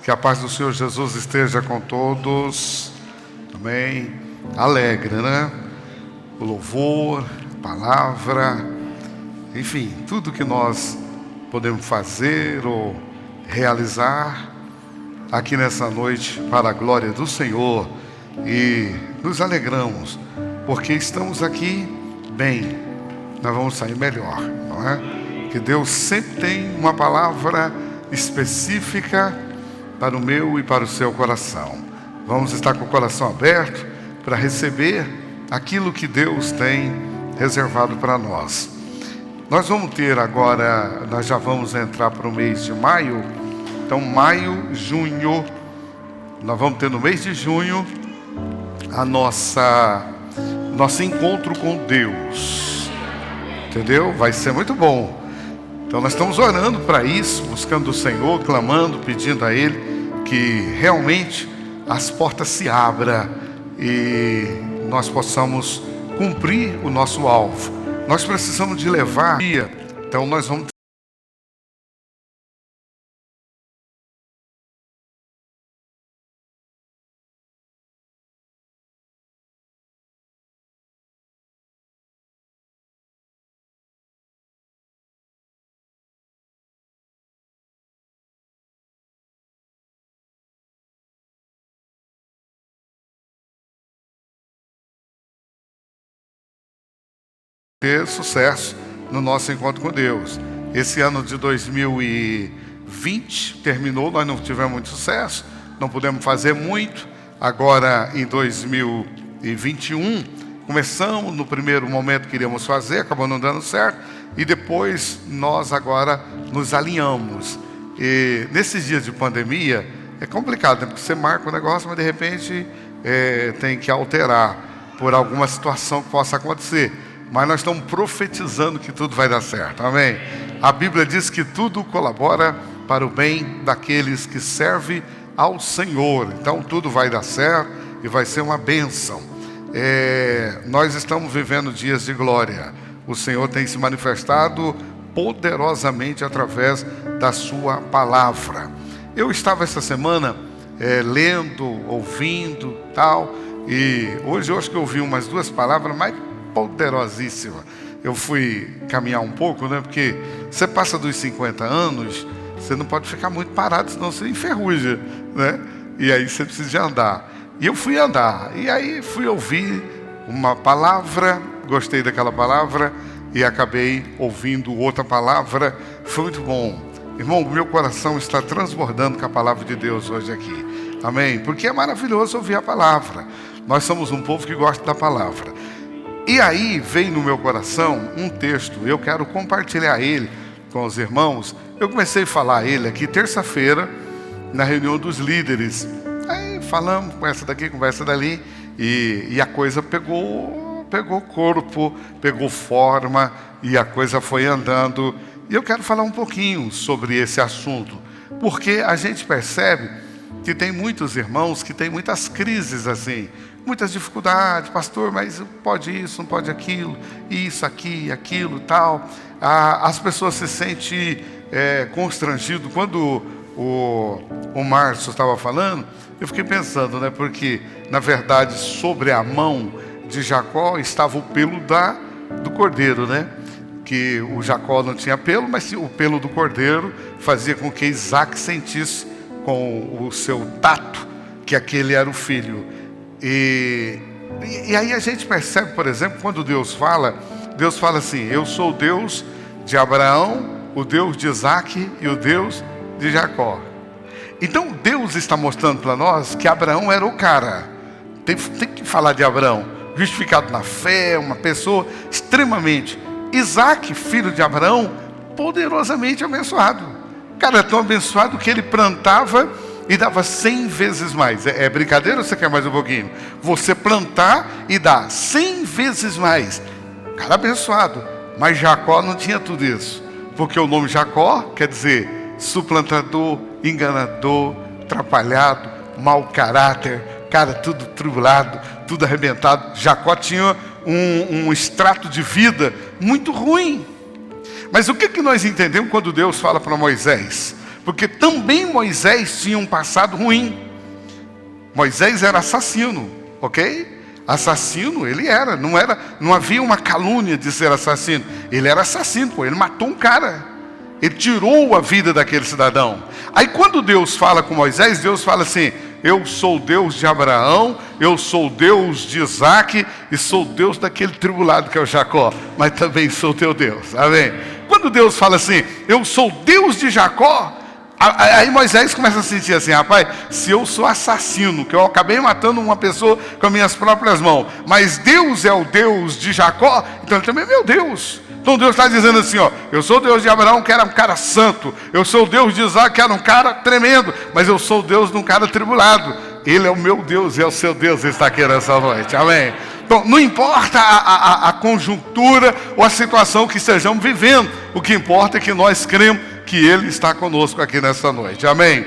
Que a paz do Senhor Jesus esteja com todos. Amém. Alegre, né? O louvor, a palavra, enfim, tudo que nós podemos fazer ou realizar aqui nessa noite para a glória do Senhor. E nos alegramos, porque estamos aqui bem. Nós vamos sair melhor, não é? Que Deus sempre tem uma palavra específica para o meu e para o seu coração. Vamos estar com o coração aberto para receber aquilo que Deus tem reservado para nós. Nós vamos ter agora, nós já vamos entrar para o mês de maio. Então maio, junho, nós vamos ter no mês de junho a nosso encontro com Deus. Entendeu? Vai ser muito bom. Então nós estamos orando para isso, buscando o Senhor, clamando, pedindo a Ele que realmente as portas se abram e nós possamos cumprir o nosso alvo. Nós precisamos de levar, então nós vamos ter sucesso no nosso encontro com Deus. Esse ano de 2020 terminou, nós não tivemos muito sucesso, não pudemos fazer muito. Agora em 2021 começamos, no primeiro momento queríamos fazer, acabou não dando certo, e depois nós agora nos alinhamos. E nesses dias de pandemia é complicado, né? Porque você marca o negócio, mas de repente tem que alterar por alguma situação que possa acontecer. Mas nós estamos profetizando que tudo vai dar certo, amém? A Bíblia diz que tudo colabora para o bem daqueles que servem ao Senhor. Então tudo vai dar certo e vai ser uma bênção. Nós estamos vivendo dias de glória. O Senhor tem se manifestado poderosamente através da sua palavra. Eu estava essa semana lendo, ouvindo, tal, e hoje eu acho que eu ouvi umas duas palavras mais poderosíssima. Eu fui caminhar um pouco, né? Porque você passa dos 50 anos, você não pode ficar muito parado, senão você enferruja, né? E aí você precisa de andar. E eu fui andar, e aí fui ouvir uma palavra, gostei daquela palavra, e acabei ouvindo outra palavra. Foi muito bom. Irmão, o meu coração está transbordando com a palavra de Deus hoje aqui. Amém? Porque é maravilhoso ouvir a palavra. Nós somos um povo que gosta da palavra. E aí veio no meu coração um texto, eu quero compartilhar ele com os irmãos. Eu comecei a falar ele aqui terça-feira, na reunião dos líderes. Aí falamos, conversa daqui, conversa dali, e a coisa pegou corpo, pegou forma, e a coisa foi andando. E eu quero falar um pouquinho sobre esse assunto, porque a gente percebe que tem muitos irmãos que têm muitas crises assim, muitas dificuldades, pastor, mas pode isso, não pode aquilo, isso, aqui, aquilo, tal. As pessoas se sentem constrangidas. Quando o Márcio estava falando, eu fiquei pensando, né? Porque, na verdade, sobre a mão de Jacó estava o pelo do cordeiro, né? Que o Jacó não tinha pelo, mas o pelo do cordeiro fazia com que Isaac sentisse com o seu tato que aquele era o filho. E aí a gente percebe, por exemplo, quando Deus fala assim: eu sou o Deus de Abraão, o Deus de Isaac e o Deus de Jacó. Então Deus está mostrando para nós que Abraão era o cara. Tem que falar de Abraão, justificado na fé, uma pessoa extremamente. Isaac, filho de Abraão, poderosamente abençoado. O cara é tão abençoado que ele plantava e dava 100 vezes mais. É brincadeira ou você quer mais um pouquinho? Você plantar e dar 100 vezes mais. Cara abençoado. Mas Jacó não tinha tudo isso. Porque o nome Jacó quer dizer suplantador, enganador, atrapalhado, mau caráter, cara tudo tribulado, tudo arrebentado. Jacó tinha um extrato de vida muito ruim. Mas o que nós entendemos quando Deus fala para Moisés? porque também Moisés tinha um passado ruim. Moisés era assassino, ok? Assassino ele era, não havia uma calúnia de ser assassino. Ele era assassino, pô, ele matou um cara. Ele tirou a vida daquele cidadão. Aí quando Deus fala com Moisés, Deus fala assim: eu sou o Deus de Abraão, eu sou o Deus de Isaac, e sou o Deus daquele tribulado que é o Jacó, mas também sou teu Deus, amém? Quando Deus fala assim, eu sou o Deus de Jacó, aí Moisés começa a sentir assim: rapaz, se eu sou assassino, que eu acabei matando uma pessoa com as minhas próprias mãos, mas Deus é o Deus de Jacó, então ele também é meu Deus. Então Deus está dizendo assim, ó: eu sou o Deus de Abraão, que era um cara santo. Eu sou o Deus de Isaac, que era um cara tremendo. Mas eu sou o Deus de um cara tribulado. Ele é o meu Deus e é o seu Deus. Ele está aqui nessa noite, amém? Então não importa a conjuntura ou a situação que estejamos vivendo. O que importa é que nós cremos que Ele está conosco aqui nessa noite, amém?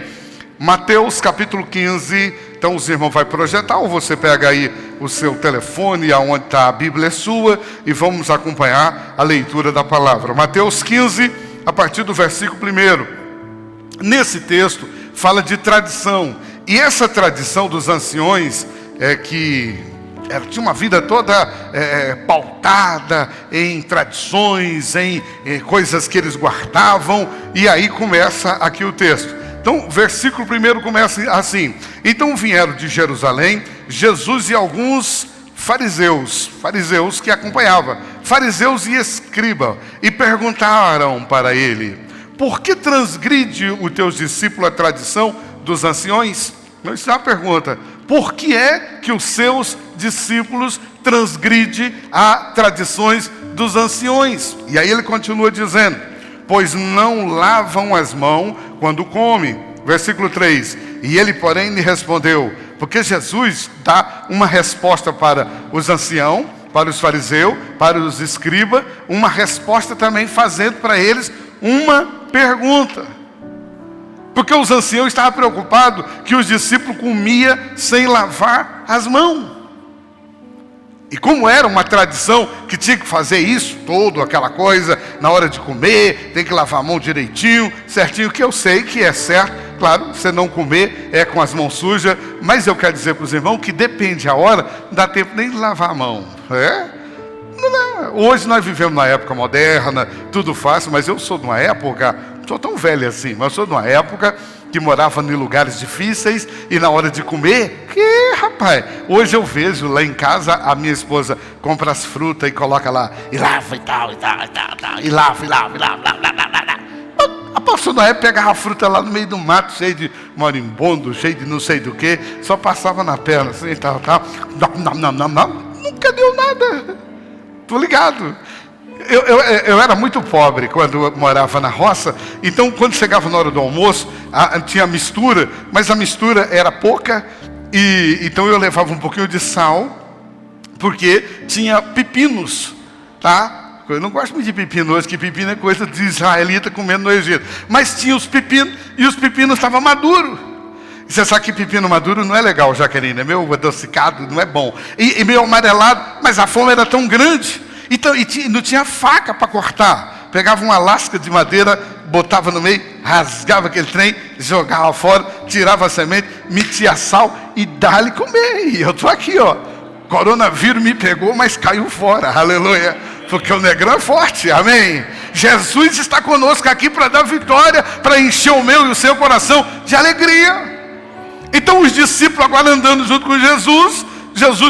Mateus capítulo 15, então os irmãos vão projetar, ou você pega aí o seu telefone, aonde está a Bíblia é sua, e vamos acompanhar a leitura da palavra. Mateus 15, a partir do versículo 1. Nesse texto, fala de tradição, e essa tradição dos anciões, tinha uma vida toda pautada em tradições, em coisas que eles guardavam, e aí começa aqui o texto. Então, versículo 1 começa assim: então vieram de Jerusalém Jesus e alguns fariseus que acompanhavam, fariseus e escribas, e perguntaram para ele: por que transgride os teus discípulos a tradição dos anciões? Não, isso é uma pergunta. Por que é que os seus discípulos transgridem as tradições dos anciões? E aí ele continua dizendo: pois não lavam as mãos quando comem. Versículo 3. E ele, porém, lhe respondeu, porque Jesus dá uma resposta para os anciãos, para os fariseus, para os escribas, uma resposta também fazendo para eles uma pergunta. Porque os anciãos estavam preocupados que os discípulos comiam sem lavar as mãos. E como era uma tradição que tinha que fazer isso, toda aquela coisa, na hora de comer, tem que lavar a mão direitinho, certinho, que eu sei que é certo. Claro, você não comer é com as mãos sujas, mas eu quero dizer para os irmãos que depende a hora, não dá tempo nem de lavar a mão. Não dá. Hoje nós vivemos na época moderna, tudo fácil, mas eu sou de uma época, não sou tão velho assim, mas eu sou de uma época que morava em lugares difíceis, e na hora de comer, rapaz, hoje eu vejo lá em casa, a minha esposa compra as frutas e coloca lá, e lava e tal, e lava. A pastora Noé pegava a fruta lá no meio do mato, cheio de marimbondo, cheio de não sei do que, só passava na perna, assim, tal, nunca deu nada, tô ligado. Eu era muito pobre quando eu morava na roça, então quando chegava na hora do almoço, tinha mistura, mas a mistura era pouca, e então eu levava um pouquinho de sal, porque tinha pepinos, tá? Eu não gosto muito de pepino hoje, que pepino é coisa de israelita comendo no Egito, mas tinha os pepinos, e os pepinos estavam maduros. E você sabe que pepino maduro não é legal, Jaqueline, é meio adocicado, não é bom, e meio amarelado, mas a fome era tão grande. Então, não tinha faca para cortar. Pegava uma lasca de madeira, botava no meio, rasgava aquele trem, jogava fora, tirava a semente, metia sal e dá-lhe comer. E eu estou aqui, ó. Coronavírus me pegou, mas caiu fora. Aleluia. Porque o negrão é forte. Amém. Jesus está conosco aqui para dar vitória, para encher o meu e o seu coração de alegria. Então os discípulos agora andando junto com Jesus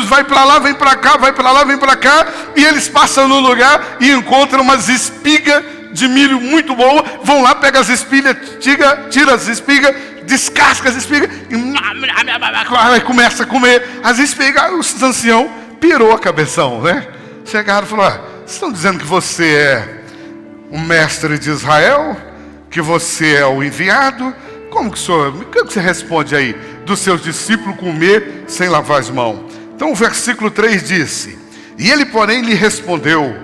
vai para lá, vem para cá, vai para lá, vem para cá, e eles passam no lugar e encontram umas espigas de milho muito boas, vão lá, pegam as espigas, tira as espigas, descasca as espigas, e começa a comer as espigas. Os anciãos pirou a cabeção, né? Chegaram e falaram: vocês estão dizendo que você é o mestre de Israel? Que você é o enviado? Como que você responde aí dos seus discípulos comer sem lavar as mãos? Então o versículo 3 disse: e ele, porém, lhe respondeu: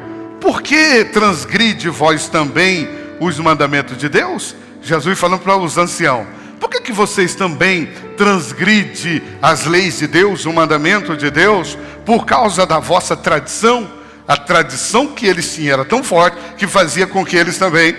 por que transgride vós também os mandamentos de Deus? Jesus falando para os anciãos: por que vocês também transgridem as leis de Deus, o mandamento de Deus, por causa da vossa tradição? A tradição que eles tinham era tão forte que fazia com que eles também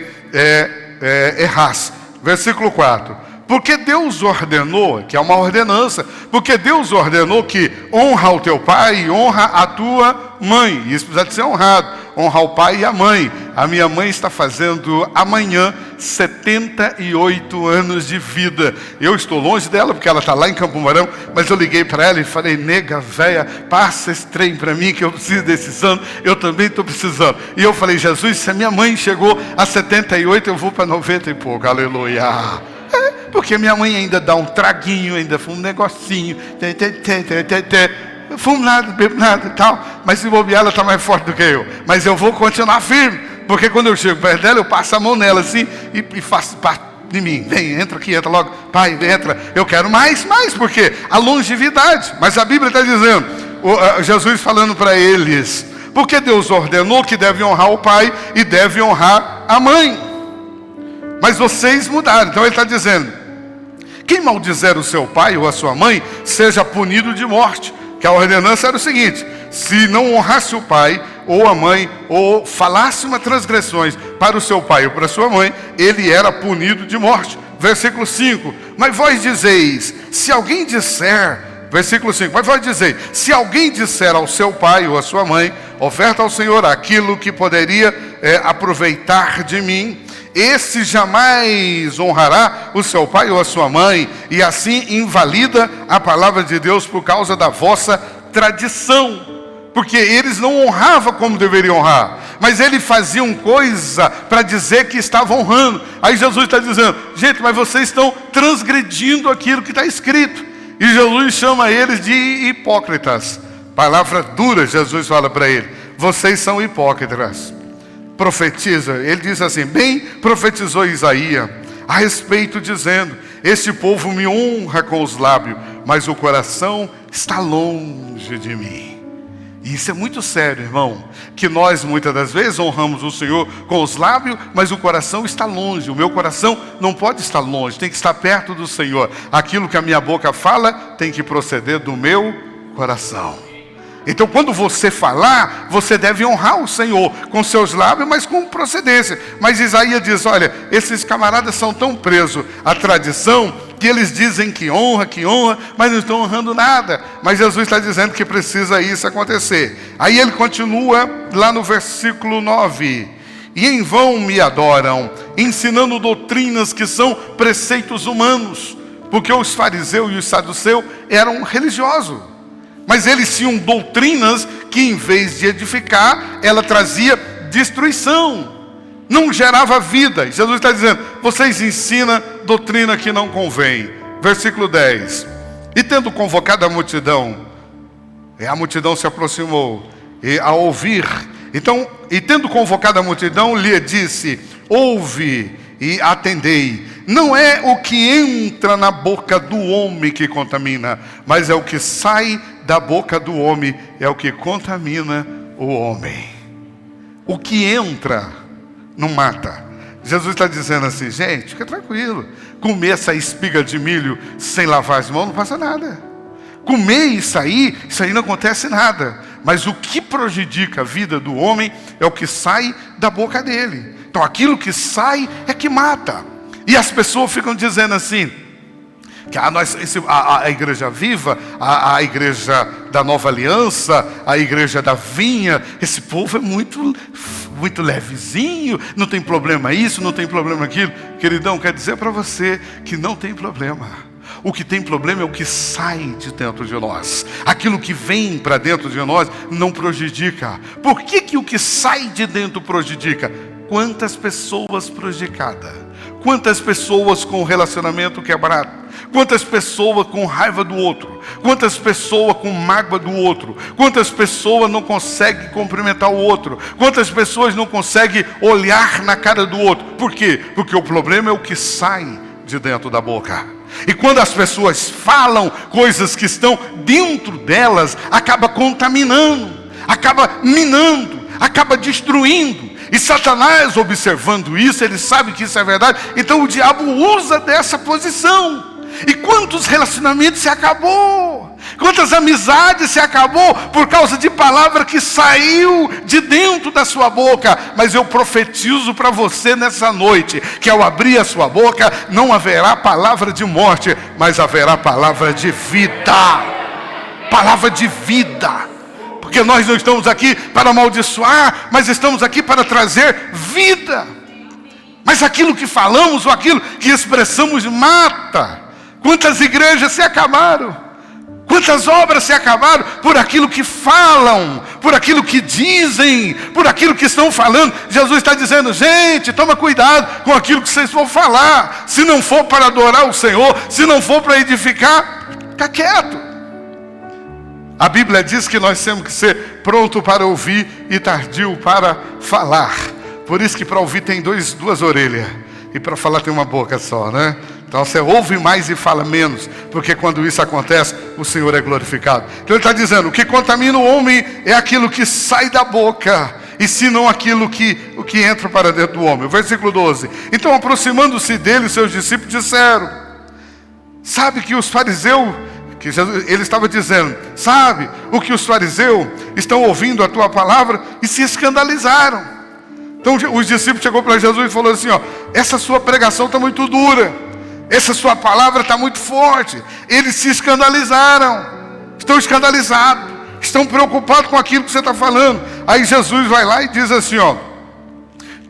errassem. versículo 4. Porque Deus ordenou, que é uma ordenança, porque Deus ordenou que honra o teu pai e honra a tua mãe. Isso precisa de ser honrado, honrar o pai e a mãe. A minha mãe está fazendo amanhã 78 anos de vida. Eu estou longe dela, porque ela está lá em Campo Mourão, mas eu liguei para ela e falei: nega, véia, passa esse trem para mim, que eu preciso desses anos, eu também estou precisando. E eu falei: Jesus, se a minha mãe chegou a 78, eu vou para 90 e pouco, aleluia. Porque minha mãe ainda dá um traguinho, ainda fuma um negocinho, eu fumo nada, bebo nada e tal, mas se bobear ela está mais forte do que eu. Mas eu vou continuar firme, porque quando eu chego perto dela, eu passo a mão nela assim e faço parte de mim. Vem, entra aqui, entra logo, pai, entra, eu quero mais, porque a longevidade. Mas a Bíblia está dizendo, Jesus falando para eles, porque Deus ordenou que deve honrar o pai e deve honrar a mãe. Mas vocês mudaram. Então ele está dizendo: quem maldizer o seu pai ou a sua mãe, seja punido de morte. Que a ordenança era o seguinte: se não honrasse o pai ou a mãe, ou falasse uma transgressão para o seu pai ou para a sua mãe, ele era punido de morte. Versículo 5. Mas vós dizeis, se alguém disser, versículo 5, mas vós dizeis, se alguém disser ao seu pai ou à sua mãe, oferta ao Senhor aquilo que poderia aproveitar de mim, esse jamais honrará o seu pai ou a sua mãe, e assim invalida a palavra de Deus por causa da vossa tradição. Porque eles não honravam como deveriam honrar, mas eles faziam coisa para dizer que estavam honrando. Aí Jesus está dizendo: gente, mas vocês estão transgredindo aquilo que está escrito. E Jesus chama eles de hipócritas. Palavra dura, Jesus fala para ele: vocês são hipócritas. Profetiza, ele diz assim: bem profetizou Isaías a respeito, dizendo: este povo me honra com os lábios, mas o coração está longe de mim. E isso é muito sério, irmão, que nós muitas das vezes honramos o Senhor com os lábios, mas o coração está longe. O meu coração não pode estar longe, tem que estar perto do Senhor. Aquilo que a minha boca fala tem que proceder do meu coração. Então, quando você falar, você deve honrar o Senhor com seus lábios, mas com procedência. Mas Isaías diz: olha, esses camaradas são tão presos à tradição, que eles dizem que honra, mas não estão honrando nada. Mas Jesus está dizendo que precisa isso acontecer. Aí ele continua lá no versículo 9. E em vão me adoram, ensinando doutrinas que são preceitos humanos. Porque os fariseus e os saduceus eram religiosos, mas eles tinham doutrinas que, em vez de edificar, ela trazia destruição, não gerava vida. E Jesus está dizendo: vocês ensinam doutrina que não convém. Versículo 10. E tendo convocado a multidão se aproximou, e a ouvir, então, e tendo convocado a multidão, lhe disse: ouve e atendei. Não é o que entra na boca do homem que contamina, mas é o que sai da boca do homem, é o que contamina o homem. O que entra não mata. Jesus está dizendo assim: gente, fica tranquilo. Comer essa espiga de milho sem lavar as mãos não passa nada. Comer isso aí não acontece nada. Mas o que prejudica a vida do homem é o que sai da boca dele. Então aquilo que sai é que mata. E as pessoas ficam dizendo assim, que a igreja viva, a igreja da nova aliança, a igreja da vinha, esse povo é muito levezinho, não tem problema isso, não tem problema aquilo. Queridão, quer dizer para você que não tem problema. O que tem problema é o que sai de dentro de nós. Aquilo que vem para dentro de nós não prejudica. Por que o que sai de dentro prejudica? Quantas pessoas prejudicadas? Quantas pessoas com relacionamento quebrado? Quantas pessoas com raiva do outro? Quantas pessoas com mágoa do outro? Quantas pessoas não conseguem cumprimentar o outro? Quantas pessoas não conseguem olhar na cara do outro? Por quê? Porque o problema é o que sai de dentro da boca. E quando as pessoas falam coisas que estão dentro delas, acaba contaminando, acaba minando, acaba destruindo. E Satanás, observando isso, ele sabe que isso é verdade. Então o diabo usa dessa posição. E quantos relacionamentos se acabou? Quantas amizades se acabou por causa de palavra que saiu de dentro da sua boca? Mas eu profetizo para você nessa noite, que ao abrir a sua boca, não haverá palavra de morte, mas haverá palavra de vida. Palavra de vida. Porque nós não estamos aqui para amaldiçoar, mas estamos aqui para trazer vida. Mas aquilo que falamos ou aquilo que expressamos mata. Quantas igrejas se acabaram? Quantas obras se acabaram por aquilo que falam, por aquilo que dizem, por aquilo que estão falando? Jesus está dizendo, gente, toma cuidado com aquilo que vocês vão falar. Se não for para adorar o Senhor, se não for para edificar, fica quieto. A Bíblia diz que nós temos que ser pronto para ouvir e tardio para falar. Por isso que para ouvir tem duas orelhas e para falar tem uma boca só, né? Então você ouve mais e fala menos, porque quando isso acontece, o Senhor é glorificado. Então ele está dizendo, o que contamina o homem é aquilo que sai da boca, e se não aquilo que entra para dentro do homem. O versículo 12. Então aproximando-se dele, os seus discípulos disseram, sabe que os fariseus, que Jesus, ele estava dizendo, sabe o que os fariseus estão ouvindo a tua palavra e se escandalizaram. Então os discípulos chegou para Jesus e falou assim, ó, essa sua pregação está muito dura. Essa sua palavra está muito forte. Eles se escandalizaram. Estão escandalizados. Estão preocupados com aquilo que você está falando. Aí Jesus vai lá e diz assim, ó,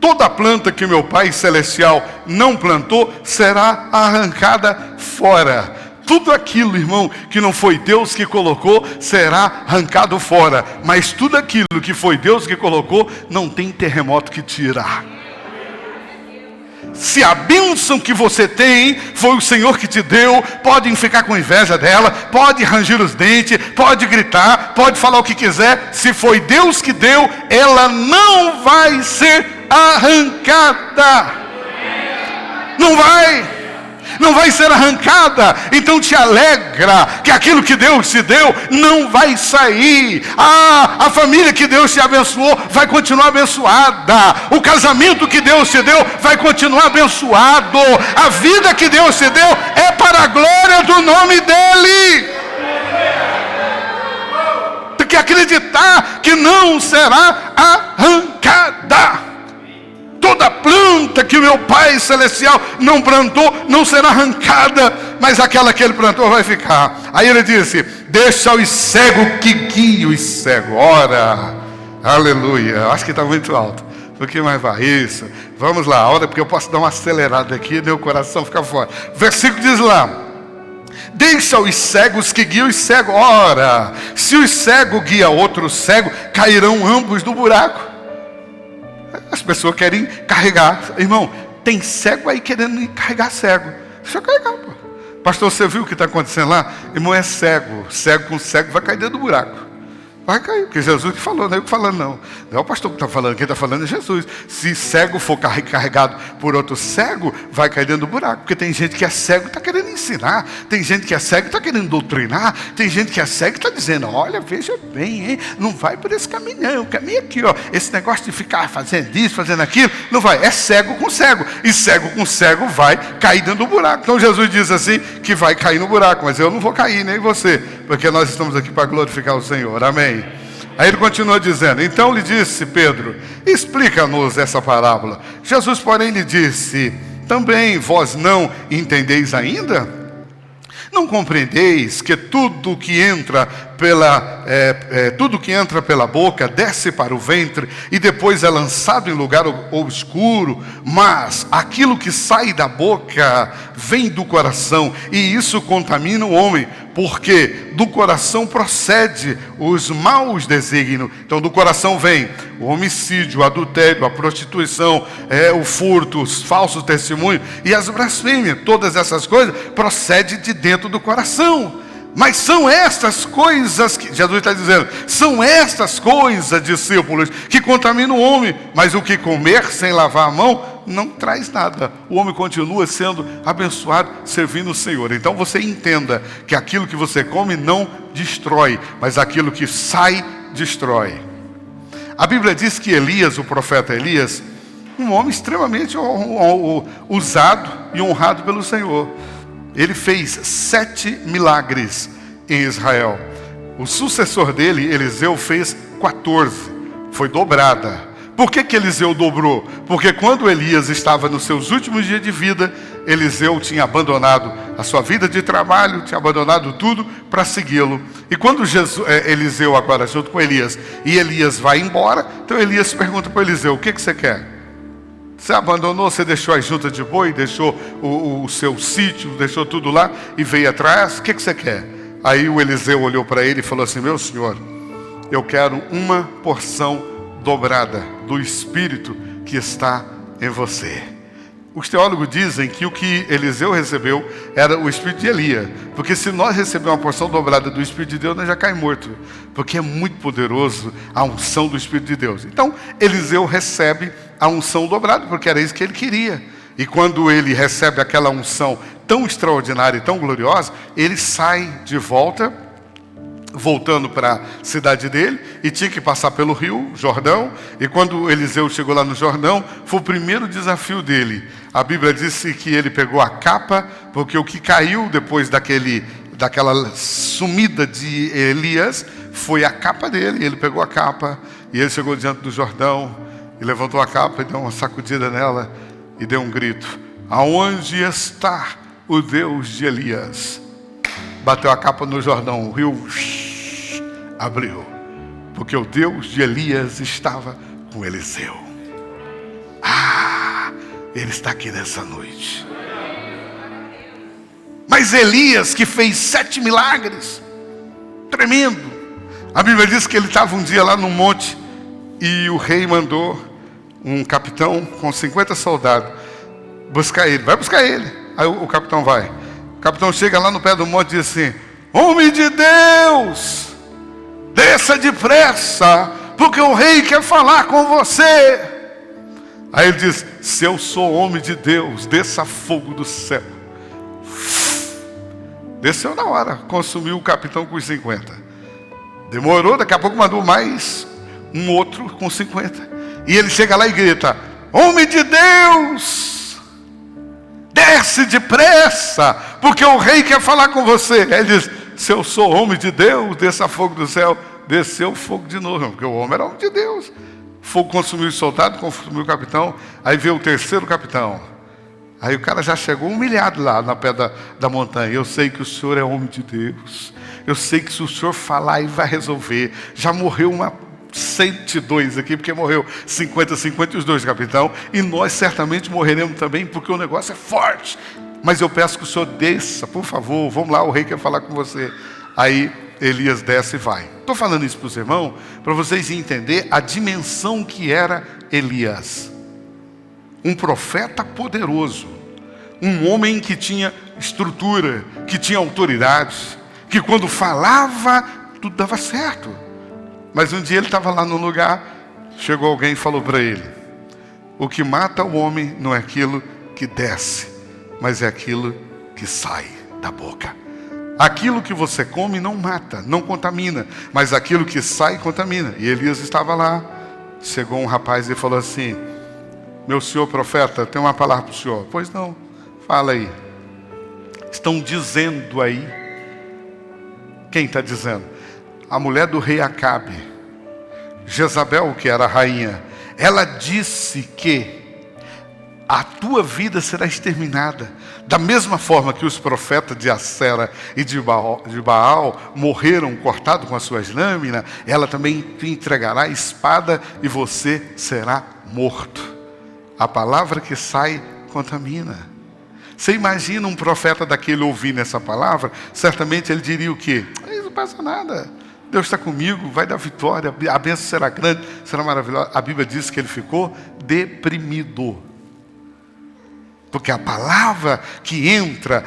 toda planta que meu Pai Celestial não plantou será arrancada fora. Tudo aquilo, irmão, que não foi Deus que colocou, será arrancado fora. Mas tudo aquilo que foi Deus que colocou, não tem terremoto que tirar. Se a bênção que você tem foi o Senhor que te deu, podem ficar com inveja dela, pode ranger os dentes, pode gritar, pode falar o que quiser. Se foi Deus que deu, ela não vai ser arrancada. Não vai ser arrancada. Então te alegra que aquilo que Deus te deu não vai sair. A família que Deus te abençoou vai continuar abençoada. O casamento que Deus te deu vai continuar abençoado. A vida que Deus te deu é para a glória do nome dEle. Tem que acreditar que não será arrancada. Toda planta que o meu Pai Celestial não plantou, não será arrancada, mas aquela que ele plantou vai ficar. Aí ele disse, deixa os cegos que guiem os cegos. Ora, aleluia. Acho que está muito alto. Um pouquinho mais vai, isso. Vamos lá, ora, porque eu posso dar uma acelerada aqui e meu coração fica fora. O versículo diz lá, deixa os cegos que guiem os cegos. Ora, se os cegos guiam outro cego, cairão ambos no buraco. As pessoas querem carregar. Irmão, tem cego aí querendo carregar cego. Deixa eu carregar, pô. Pastor, você viu o que está acontecendo lá? Irmão, é cego. Cego com cego vai cair dentro do buraco. Vai cair, porque Jesus que falou, não é eu que falando não. Não é o pastor que está falando, quem está falando é Jesus. Se cego for carregado por outro cego, vai cair dentro do buraco. Porque tem gente que é cego e está querendo ensinar. Tem gente que é cego e está querendo doutrinar. Tem gente que é cego e está dizendo, olha, veja bem, hein? Não vai por esse caminho não. O caminho aqui, ó. Esse negócio de ficar fazendo isso, fazendo aquilo, não vai. É cego com cego. E cego com cego vai cair dentro do buraco. Então Jesus diz assim, que vai cair no buraco. Mas eu não vou cair, nem você. Porque nós estamos aqui para glorificar o Senhor. Amém. Aí ele continua dizendo, então lhe disse Pedro, explica-nos essa parábola. Jesus, porém, lhe disse, também vós não entendeis ainda? Não compreendeis que tudo que entra pela boca desce para o ventre e depois é lançado em lugar obscuro, mas aquilo que sai da boca vem do coração e isso contamina o homem, porque do coração procede os maus desígnios. Então do coração vem o homicídio, o adultério, a prostituição, o furto, os falsos testemunhos e as blasfêmias. Todas essas coisas procedem de dentro do coração. Mas são estas coisas que, Jesus está dizendo, são estas coisas, discípulos, que contaminam o homem. Mas o que comer sem lavar a mão não traz nada. O homem continua sendo abençoado, servindo o Senhor. Então você entenda que aquilo que você come não destrói, mas aquilo que sai, destrói. A Bíblia diz que Elias, o profeta Elias, um homem extremamente usado e honrado pelo Senhor. ele fez 7 milagres em Israel. O sucessor dele, Eliseu, fez 14. Foi dobrada. Por que Eliseu dobrou? Porque quando Elias estava nos seus últimos dias de vida, Eliseu tinha abandonado a sua vida de trabalho, tinha abandonado tudo para segui-lo. E quando Eliseu agora, junto com Elias, e Elias vai embora, então Elias pergunta para Eliseu: o que você quer? Você abandonou, você deixou as juntas de boi, deixou o seu sítio, deixou tudo lá e veio atrás? O que você quer? Aí o Eliseu olhou para ele e falou assim: meu senhor, eu quero uma porção dobrada do Espírito que está em você. Os teólogos dizem que o que Eliseu recebeu era o Espírito de Elias, porque se nós recebermos uma porção dobrada do Espírito de Deus, nós já caímos morto, porque é muito poderoso a unção do Espírito de Deus. Então Eliseu recebe a unção dobrada, porque era isso que ele queria. E quando ele recebe aquela unção tão extraordinária e tão gloriosa, ele sai de volta, voltando para a cidade dele, e tinha que passar pelo rio Jordão. E quando Eliseu chegou lá no Jordão, foi o primeiro desafio dele. A Bíblia disse que ele pegou a capa, porque o que caiu depois daquela sumida de Elias foi a capa dele. Ele pegou a capa e ele chegou diante do Jordão e levantou a capa e deu uma sacudida nela e deu um grito: aonde está o Deus de Elias? Bateu a capa no Jordão, o rio abriu, porque o Deus de Elias estava com Eliseu. Ele está aqui nessa noite. Mas Elias, que fez 7 milagres, tremendo. A Bíblia diz que ele estava um dia lá no monte e o rei mandou um capitão com 50 soldados buscar ele. Vai buscar ele. Aí o capitão vai. O capitão chega lá no pé do monte e diz assim: homem de Deus, desça depressa, porque o rei quer falar com você. Aí ele diz: se eu sou homem de Deus, desça fogo do céu. Desceu na hora, consumiu o capitão com os 50. Demorou, daqui a pouco mandou mais um outro com 50. E ele chega lá e grita: homem de Deus, desce depressa, porque o rei quer falar com você. Aí ele diz: se eu sou homem de Deus, desça fogo do céu. Desceu fogo de novo, porque o homem era homem de Deus. Fogo consumiu o soldado, consumiu o capitão. Aí veio o terceiro capitão. Aí o cara já chegou humilhado lá na pé da montanha. Eu sei que o senhor é homem de Deus. Eu sei que se o senhor falar, ele vai resolver. Já morreu 102 aqui, porque morreu 50 e os 2 capitão. E nós certamente morreremos também, porque o negócio é forte. Mas eu peço que o senhor desça, por favor. Vamos lá, o rei quer falar com você. Aí Elias desce e vai. Estou falando isso para os irmãos, para vocês entenderem a dimensão que era Elias. Um profeta poderoso, um homem que tinha estrutura, que tinha autoridade, que quando falava, tudo dava certo. Mas um dia ele estava lá no lugar, chegou alguém e falou para ele: o que mata o homem não é aquilo que desce, mas é aquilo que sai da boca. Aquilo que você come não mata, não contamina, mas aquilo que sai contamina. E Elias estava lá, chegou um rapaz e falou assim: meu senhor profeta, tem uma palavra para o senhor. Pois não, fala aí. Estão dizendo aí. Quem está dizendo? A mulher do rei Acabe, Jezabel, que era a rainha. Ela disse que a tua vida será exterminada. Da mesma forma que os profetas de Acera e de Baal morreram cortados com as suas lâminas, ela também te entregará a espada e você será morto. A palavra que sai contamina. Você imagina um profeta daquele ouvindo essa palavra? Certamente ele diria o quê? Não passa nada. Deus está comigo, vai dar vitória, a bênção será grande, será maravilhosa. A Bíblia diz que ele ficou deprimido. Porque a palavra que entra,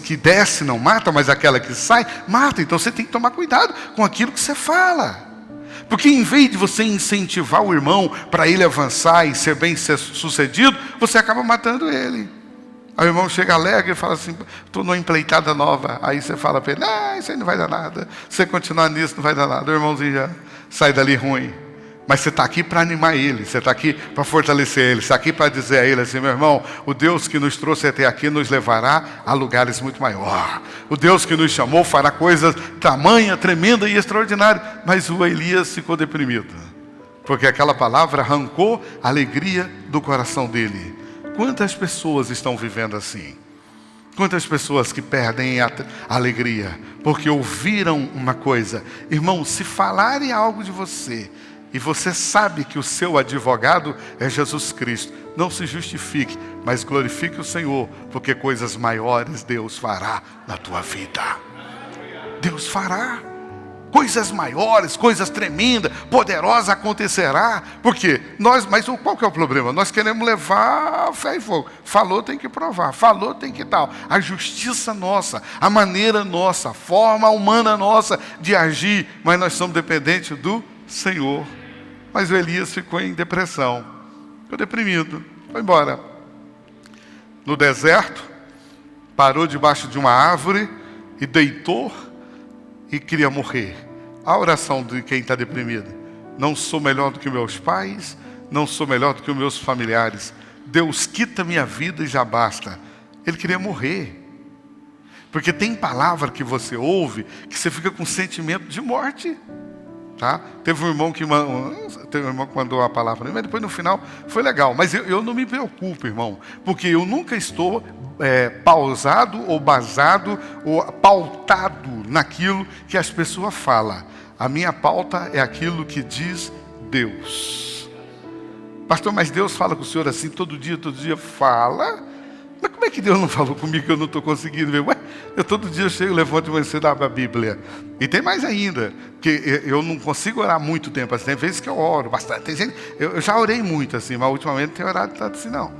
que desce não mata, mas aquela que sai, mata. Então você tem que tomar cuidado com aquilo que você fala. Porque em vez de você incentivar o irmão para ele avançar e ser bem sucedido, você acaba matando ele. Aí o irmão chega alegre e fala assim: estou numa empreitada nova. Aí você fala para ele: isso aí não vai dar nada. Se você continuar nisso, não vai dar nada. O irmãozinho já sai dali ruim. Mas você está aqui para animar ele, você está aqui para fortalecer ele, você está aqui para dizer a ele assim: meu irmão, o Deus que nos trouxe até aqui nos levará a lugares muito maiores. O Deus que nos chamou fará coisas tamanha, tremenda e extraordinária. Mas o Elias ficou deprimido, porque aquela palavra arrancou a alegria do coração dele. Quantas pessoas estão vivendo assim? Quantas pessoas que perdem a alegria porque ouviram uma coisa? Irmão, se falarem algo de você e você sabe que o seu advogado é Jesus Cristo, não se justifique, mas glorifique o Senhor, porque coisas maiores Deus fará na tua vida. Deus fará coisas maiores, coisas tremendas, poderosas acontecerá. Por quê? Mas qual que é o problema? Nós queremos levar a fé e fogo. Falou, tem que provar. Falou, tem que tal. A justiça nossa, a maneira nossa, a forma humana nossa de agir, mas nós somos dependentes do Senhor. Mas o Elias ficou em depressão, ficou deprimido, foi embora. No deserto, parou debaixo de uma árvore e deitou e queria morrer. A oração de quem está deprimido: não sou melhor do que meus pais, não sou melhor do que os meus familiares. Deus, quita minha vida e já basta. Ele queria morrer. Porque tem palavra que você ouve que você fica com sentimento de morte. Tá? Teve um irmão que mandou a palavra, mas depois no final foi legal. Mas eu não me preocupo, irmão, porque eu nunca estou pausado ou basado ou pautado naquilo que as pessoas falam. A minha pauta é aquilo que diz Deus. Pastor, mas Deus fala com o senhor assim todo dia fala. Mas como é que Deus não falou comigo que eu não estou conseguindo ver? Ué, eu todo dia chego, levanto e você dá a Bíblia. E tem mais ainda, que eu não consigo orar muito tempo assim. Tem vezes que eu oro bastante. Tem gente, eu já orei muito assim, mas ultimamente não tenho orado tanto assim não.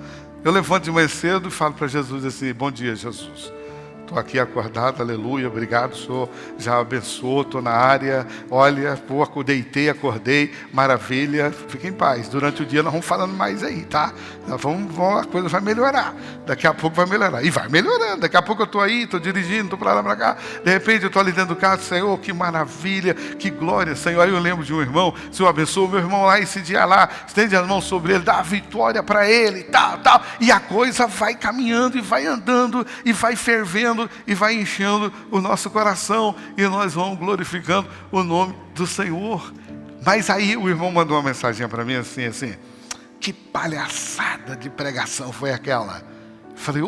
Eu levanto de manhã cedo e falo para Jesus assim: bom dia, Jesus. Estou aqui acordado, aleluia, obrigado, Senhor, já abençoou, estou na área, olha, pô, deitei, acordei, maravilha, fique em paz. Durante o dia nós vamos falando mais aí, tá? A coisa vai melhorar, daqui a pouco vai melhorar, e vai melhorando. Daqui a pouco eu estou aí, estou dirigindo, estou para lá, para cá, de repente eu estou ali dentro do carro: Senhor, que maravilha, que glória, Senhor. Aí eu lembro de um irmão: Senhor, abençoa o meu irmão lá, esse dia lá, estende as mãos sobre ele, dá a vitória para ele, tal, e a coisa vai caminhando, e vai andando, e vai fervendo, e vai enchendo o nosso coração, e nós vamos glorificando o nome do Senhor. Mas aí o irmão mandou uma mensagem para mim assim: que palhaçada de pregação foi aquela? Eu falei: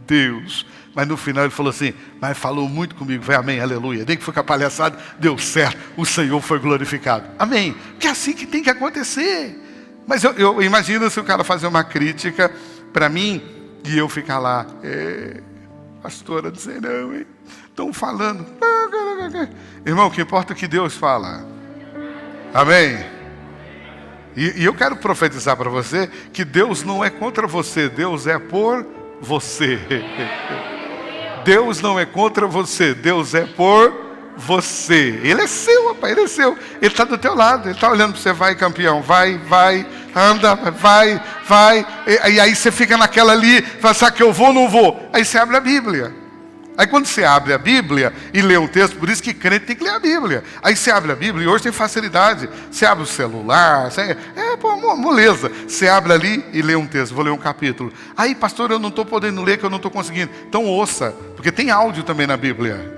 Deus. Mas no final ele falou assim: mas falou muito comigo. Foi amém, aleluia. Nem que foi com a palhaçada, deu certo, o Senhor foi glorificado. Amém. Que é assim que tem que acontecer. Mas eu imagino se o cara fazer uma crítica para mim e eu ficar lá: pastora, não sei não, hein? Estão falando. Irmão, o que importa é o que Deus fala. Amém? E eu quero profetizar para você que Deus não é contra você, Deus é por você. Deus não é contra você, Deus é por você. Ele é seu, rapaz, ele é seu. Ele está do teu lado, ele está olhando para você: vai, campeão, vai, anda, vai. E aí você fica naquela ali, fala: será que eu vou ou não vou? Aí você abre a Bíblia. Aí quando você abre a Bíblia e lê um texto, por isso que crente tem que ler a Bíblia. Aí você abre a Bíblia e hoje tem facilidade. Você abre o celular, moleza. Você abre ali e lê um texto, vou ler um capítulo. Aí, pastor, eu não estou podendo ler, que eu não estou conseguindo. Então ouça, porque tem áudio também na Bíblia.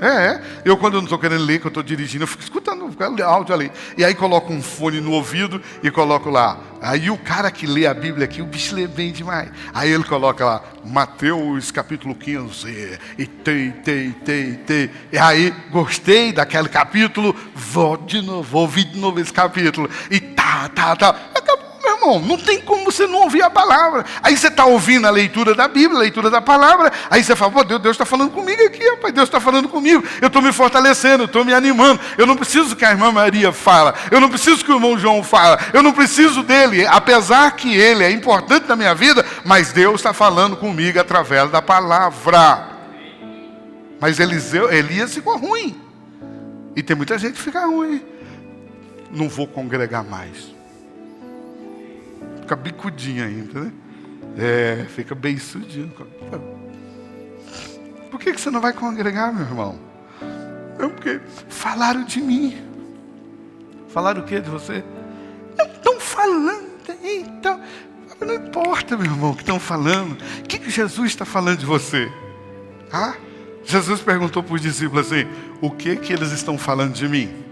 Eu quando eu não estou querendo ler, que eu estou dirigindo, eu fico escutando áudio ali. E aí coloco um fone no ouvido e coloco lá. Aí o cara que lê a Bíblia aqui, o bicho lê bem demais. Aí ele coloca lá, Mateus capítulo 15, e E aí, gostei daquele capítulo, vou ouvir de novo esse capítulo. E acabou, meu irmão, não tem como você não ouvir a palavra. Aí você está ouvindo a leitura da Bíblia, a leitura da palavra. Aí você fala: pô, Deus está falando comigo aqui, rapaz. Deus está falando comigo. Eu estou me fortalecendo, eu estou me animando. Eu não preciso que a irmã Maria fala. Eu não preciso que o irmão João fala. Eu não preciso dele, apesar que ele é importante na minha vida, mas Deus está falando comigo através da palavra. Mas Elias ficou ruim. E tem muita gente que fica ruim. Não vou congregar mais. Fica bicudinho ainda, né? Fica beiçudinho. Por que você não vai congregar, meu irmão? Não, porque falaram de mim. Falaram o que de você? Não estão falando, então... Não importa, meu irmão, o que estão falando. O que Jesus está falando de você? Jesus perguntou para os discípulos assim, o que eles estão falando de mim?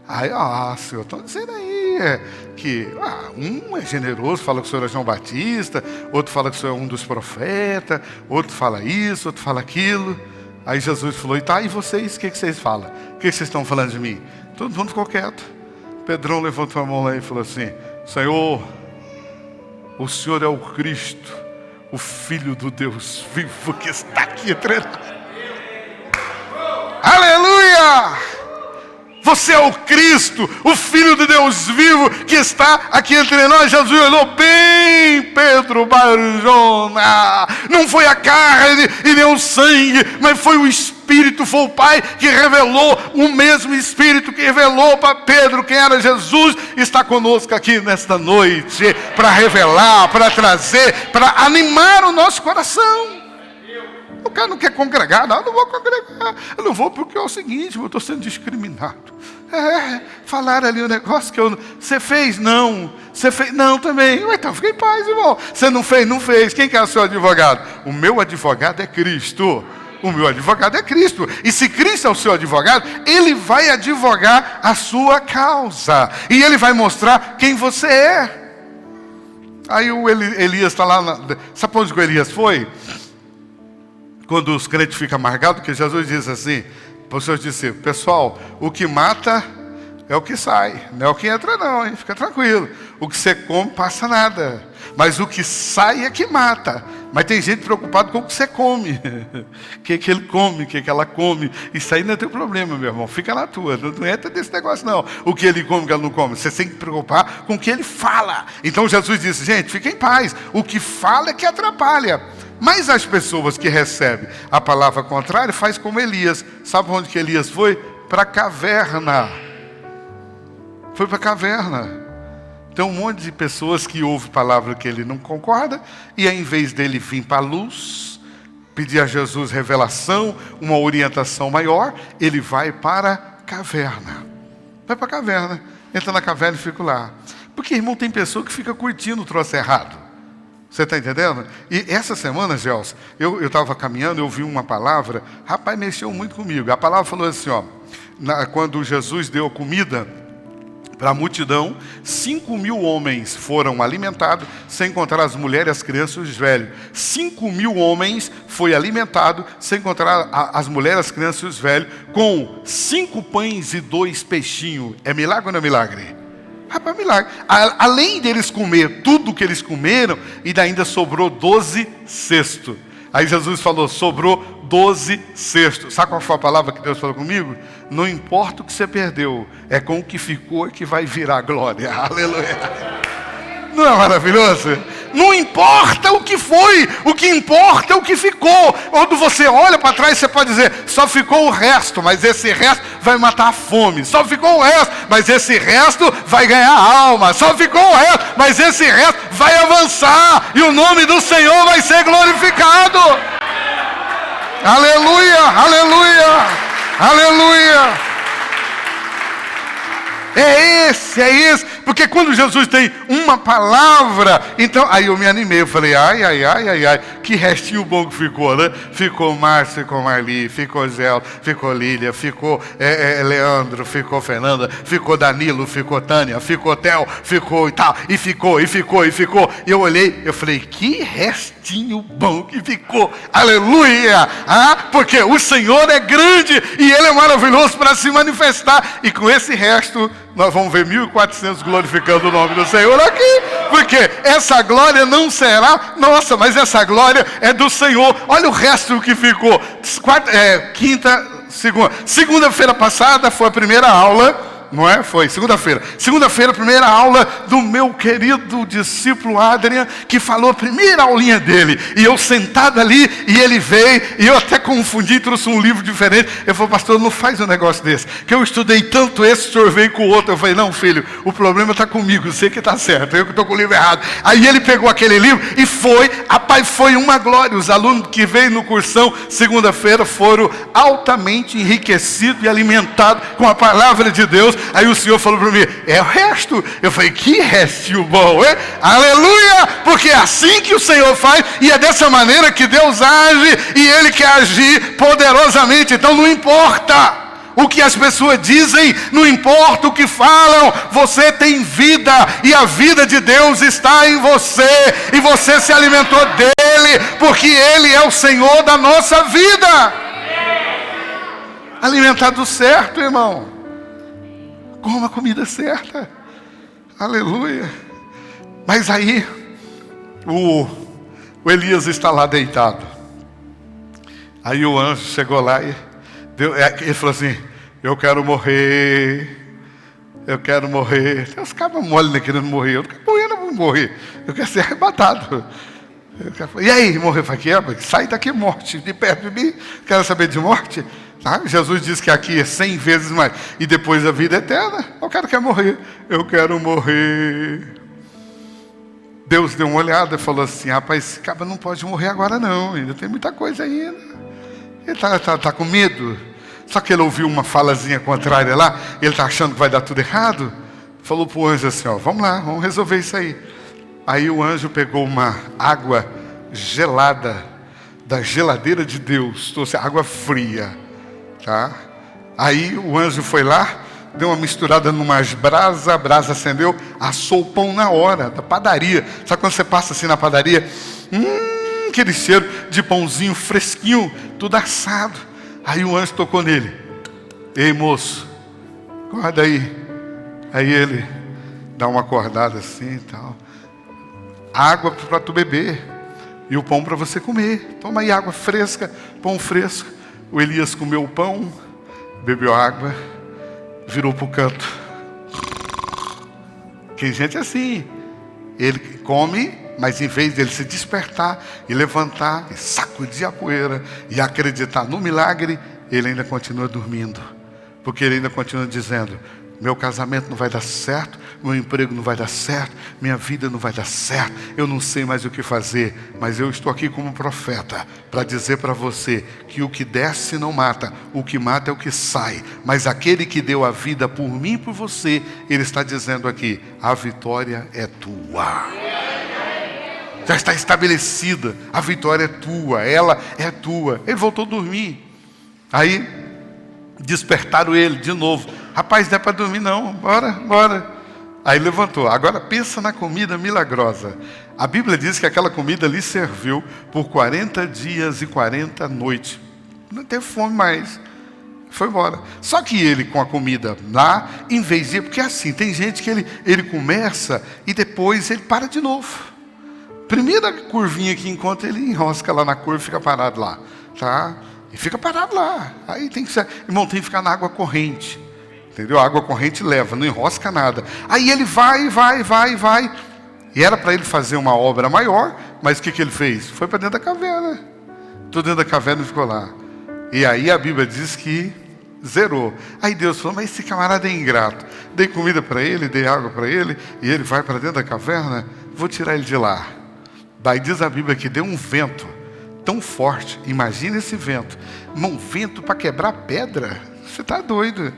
Aí, Senhor, estão dizendo aí que um é generoso, fala que o Senhor é João Batista, outro fala que o Senhor é um dos profetas, outro fala isso, outro fala aquilo. Aí Jesus falou, e vocês, o que vocês falam? O que vocês estão falando de mim? Todo mundo ficou quieto. Pedrão levantou a mão lá e falou assim, Senhor, o Senhor é o Cristo, o Filho do Deus vivo que está aqui entre nós. Aleluia! Você é o Cristo, o Filho de Deus vivo que está aqui entre nós. Jesus olhou bem, Pedro, Barjona. Não foi a carne e nem o sangue, mas foi o Espírito, foi o Pai que revelou, o mesmo Espírito que revelou para Pedro quem era Jesus, está conosco aqui nesta noite, para revelar, para trazer, para animar o nosso coração. O cara não quer congregar, não vou congregar. Eu não vou porque é o seguinte, eu estou sendo discriminado. Falaram ali um negócio que você fez? Não. Você fez? Não também. Então fica em paz, irmão. Você não fez? Não fez. Quem que é o seu advogado? O meu advogado é Cristo. O meu advogado é Cristo. E se Cristo é o seu advogado, Ele vai advogar a sua causa. E Ele vai mostrar quem você é. Aí o Elias está lá. Sabe para onde o Elias foi? Quando os crentes ficam amargados, que Jesus diz assim, para os seus discípulos, pessoal, o que mata é o que sai, não é o que entra não, hein? Fica tranquilo. O que você come passa nada, mas o que sai é que mata. Mas tem gente preocupada com o que você come, o que ele come, o que ela come. Isso aí não é teu problema, meu irmão, fica na tua, não entra nesse negócio não. O que ele come, o que ela não come, você tem que preocupar com o que ele fala. Então Jesus disse, gente, fica em paz, o que fala é que atrapalha. Mas as pessoas que recebem a palavra contrária faz como Elias. Sabe onde que Elias foi? Para a caverna. Foi para a caverna. Tem um monte de pessoas que ouvem palavra que ele não concorda, e aí, em vez dele vir para a luz, pedir a Jesus revelação, uma orientação maior, ele vai para a caverna. Vai para a caverna. Entra na caverna e fica lá. Porque, irmão, tem pessoa que fica curtindo o troço errado. Você está entendendo? E essa semana, Gelson, eu estava caminhando, eu ouvi uma palavra, rapaz, mexeu muito comigo. A palavra falou assim, quando Jesus deu comida para a multidão, 5.000 homens foram alimentados, sem contar as mulheres, as crianças e os velhos. 5.000 homens foi alimentado, sem contar as mulheres, as crianças e os velhos, com 5 pães e 2 peixinhos. É milagre ou não é milagre? Rapaz, milagre. Além deles comer tudo que eles comeram, e ainda sobrou 12 cestos. Aí Jesus falou, sobrou 12 cestos. Sabe qual foi a palavra que Deus falou comigo? Não importa o que você perdeu, é com o que ficou que vai virar glória. Aleluia. Não é maravilhoso? Não importa o que foi, o que importa é o que ficou. Quando você olha para trás, você pode dizer, só ficou o resto, mas esse resto vai matar a fome. Só ficou o resto, mas esse resto vai ganhar alma. Só ficou o resto, mas esse resto vai avançar. E o nome do Senhor vai ser glorificado. Aleluia, aleluia, aleluia. É esse, porque quando Jesus tem uma palavra, então, aí eu me animei, eu falei, ai, que restinho bom que ficou, né? Ficou Márcio, ficou Marli, ficou Zé, ficou Lília, ficou Leandro, ficou Fernanda, ficou Danilo, ficou Tânia, ficou Theo, ficou e tal, e ficou. E eu olhei, eu falei, que restinho bom que ficou, aleluia, porque o Senhor é grande e Ele é maravilhoso para se manifestar, e com esse resto, nós vamos ver 1.400 glorificando o nome do Senhor aqui, porque essa glória não será nossa, mas essa glória é do Senhor. Olha o resto que ficou. Segunda-feira passada foi a primeira aula, não é? Foi segunda-feira. Segunda-feira, primeira aula do meu querido discípulo Adrian, que falou a primeira aulinha dele. E eu sentado ali, e ele veio, e eu até confundi, trouxe um livro diferente. Eu falei, pastor, não faz um negócio desse, que eu estudei tanto esse, o senhor veio com o outro. Eu falei, não, filho, o problema está comigo, você que está certo, eu que estou com o livro errado. Aí ele pegou aquele livro e foi uma glória. Os alunos que veio no cursão, segunda-feira, foram altamente enriquecidos e alimentados com a palavra de Deus. Aí o Senhor falou para mim, é o resto. Eu falei, que restinho bom, é? Aleluia! Porque é assim que o Senhor faz, e é dessa maneira que Deus age, e Ele quer agir poderosamente. Então não importa o que as pessoas dizem, não importa o que falam, você tem vida, e a vida de Deus está em você, e você se alimentou dele, porque Ele é o Senhor da nossa vida. Alimentado certo, irmão. Coma a comida certa. Aleluia. Mas aí, o Elias está lá deitado. Aí o anjo chegou lá e ele falou assim, eu quero morrer. Eu quero morrer. Os cabas mole, né, querendo morrer. Eu não quero morrer, não vou morrer. Eu quero ser arrebatado. E aí, morrer? Eu falei, sai daqui morte, de perto de mim. Quero saber de morte? Tá? Jesus disse que aqui é 100 vezes mais. E depois a vida eterna. O cara quer morrer. Eu quero morrer. Deus deu uma olhada e falou assim, rapaz, esse cara não pode morrer agora não. Ainda tem muita coisa ainda. Ele tá com medo. Só que ele ouviu uma falazinha contrária lá. Ele está achando que vai dar tudo errado. Falou para o anjo assim, vamos lá, vamos resolver isso aí. Aí o anjo pegou uma água gelada da geladeira de Deus, trouxe água fria, tá? Aí o anjo foi lá, deu uma misturada numas brasas, a brasa acendeu, assou o pão na hora, da padaria. Sabe quando você passa assim na padaria? Aquele cheiro de pãozinho fresquinho, tudo assado. Aí o anjo tocou nele. Ei, moço, acorda aí. Aí ele dá uma acordada assim e tal. Água para tu beber e o pão para você comer. Toma aí água fresca, pão fresco. O Elias comeu o pão, bebeu água, virou para o canto. Tem gente assim. Ele come, mas em vez dele se despertar e levantar, e sacudir a poeira e acreditar no milagre, ele ainda continua dormindo. Porque ele ainda continua dizendo, meu casamento não vai dar certo, meu emprego não vai dar certo, minha vida não vai dar certo, eu não sei mais o que fazer, mas eu estou aqui como profeta para dizer para você que o que desce não mata, o que mata é o que sai, mas aquele que deu a vida por mim e por você, ele está dizendo aqui, a vitória é tua. Já está estabelecida, a vitória é tua, ela é tua. Ele voltou a dormir. Aí despertaram ele de novo. Rapaz, não é para dormir não, bora. Aí levantou. Agora pensa na comida milagrosa. A Bíblia diz que aquela comida lhe serviu por 40 dias e 40 noites. Não teve fome mais. Foi embora. Só que ele com a comida lá, em vez de... Porque assim, tem gente que ele começa e depois ele para de novo. Primeira curvinha que encontra, ele enrosca lá na curva e fica parado lá. Tá? E fica parado lá. Aí tem que ser... Irmão, tem que ficar na água corrente. Entendeu? A água corrente leva, não enrosca nada. Aí ele vai. E era para ele fazer uma obra maior, mas o que ele fez? Foi para dentro da caverna. Tudo dentro da caverna e ficou lá. E aí a Bíblia diz que zerou. Aí Deus falou, mas esse camarada é ingrato. Dei comida para ele, dei água para ele, e ele vai para dentro da caverna, vou tirar ele de lá. Daí diz a Bíblia que deu um vento tão forte. Imagina esse vento. Um vento para quebrar pedra. Você está doido.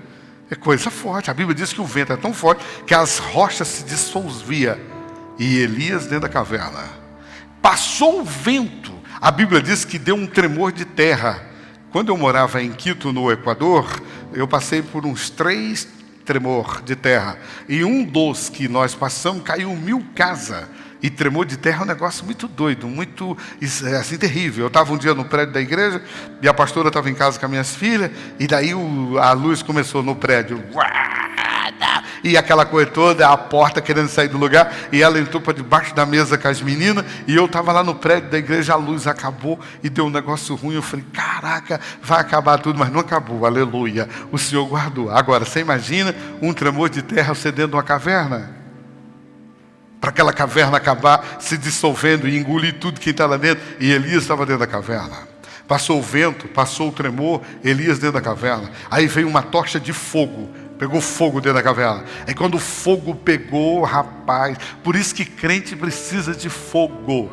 É coisa forte. A Bíblia diz que o vento é tão forte que as rochas se dissolviam. E Elias dentro da caverna. Passou o vento. A Bíblia diz que deu um tremor de terra. Quando eu morava em Quito, no Equador, eu passei por uns 3 tremor de terra. E um dos que nós passamos caiu 1000 casas. E tremor de terra é um negócio muito doido, muito assim, terrível. Eu estava um dia no prédio da igreja e a pastora estava em casa com as minhas filhas, e daí a luz começou no prédio. E aquela coisa toda, a porta querendo sair do lugar, e ela entrou para debaixo da mesa com as meninas, e eu estava lá no prédio da igreja, a luz acabou e deu um negócio ruim. Eu falei, caraca, vai acabar tudo, mas não acabou, aleluia. O Senhor guardou. Agora, você imagina um tremor de terra você dentro de uma caverna? Para aquela caverna acabar se dissolvendo e engolir tudo que está lá dentro. E Elias estava dentro da caverna. Passou o vento, passou o tremor, Elias dentro da caverna. Aí veio uma tocha de fogo, pegou fogo dentro da caverna. Aí quando o fogo pegou, rapaz, por isso que crente precisa de fogo.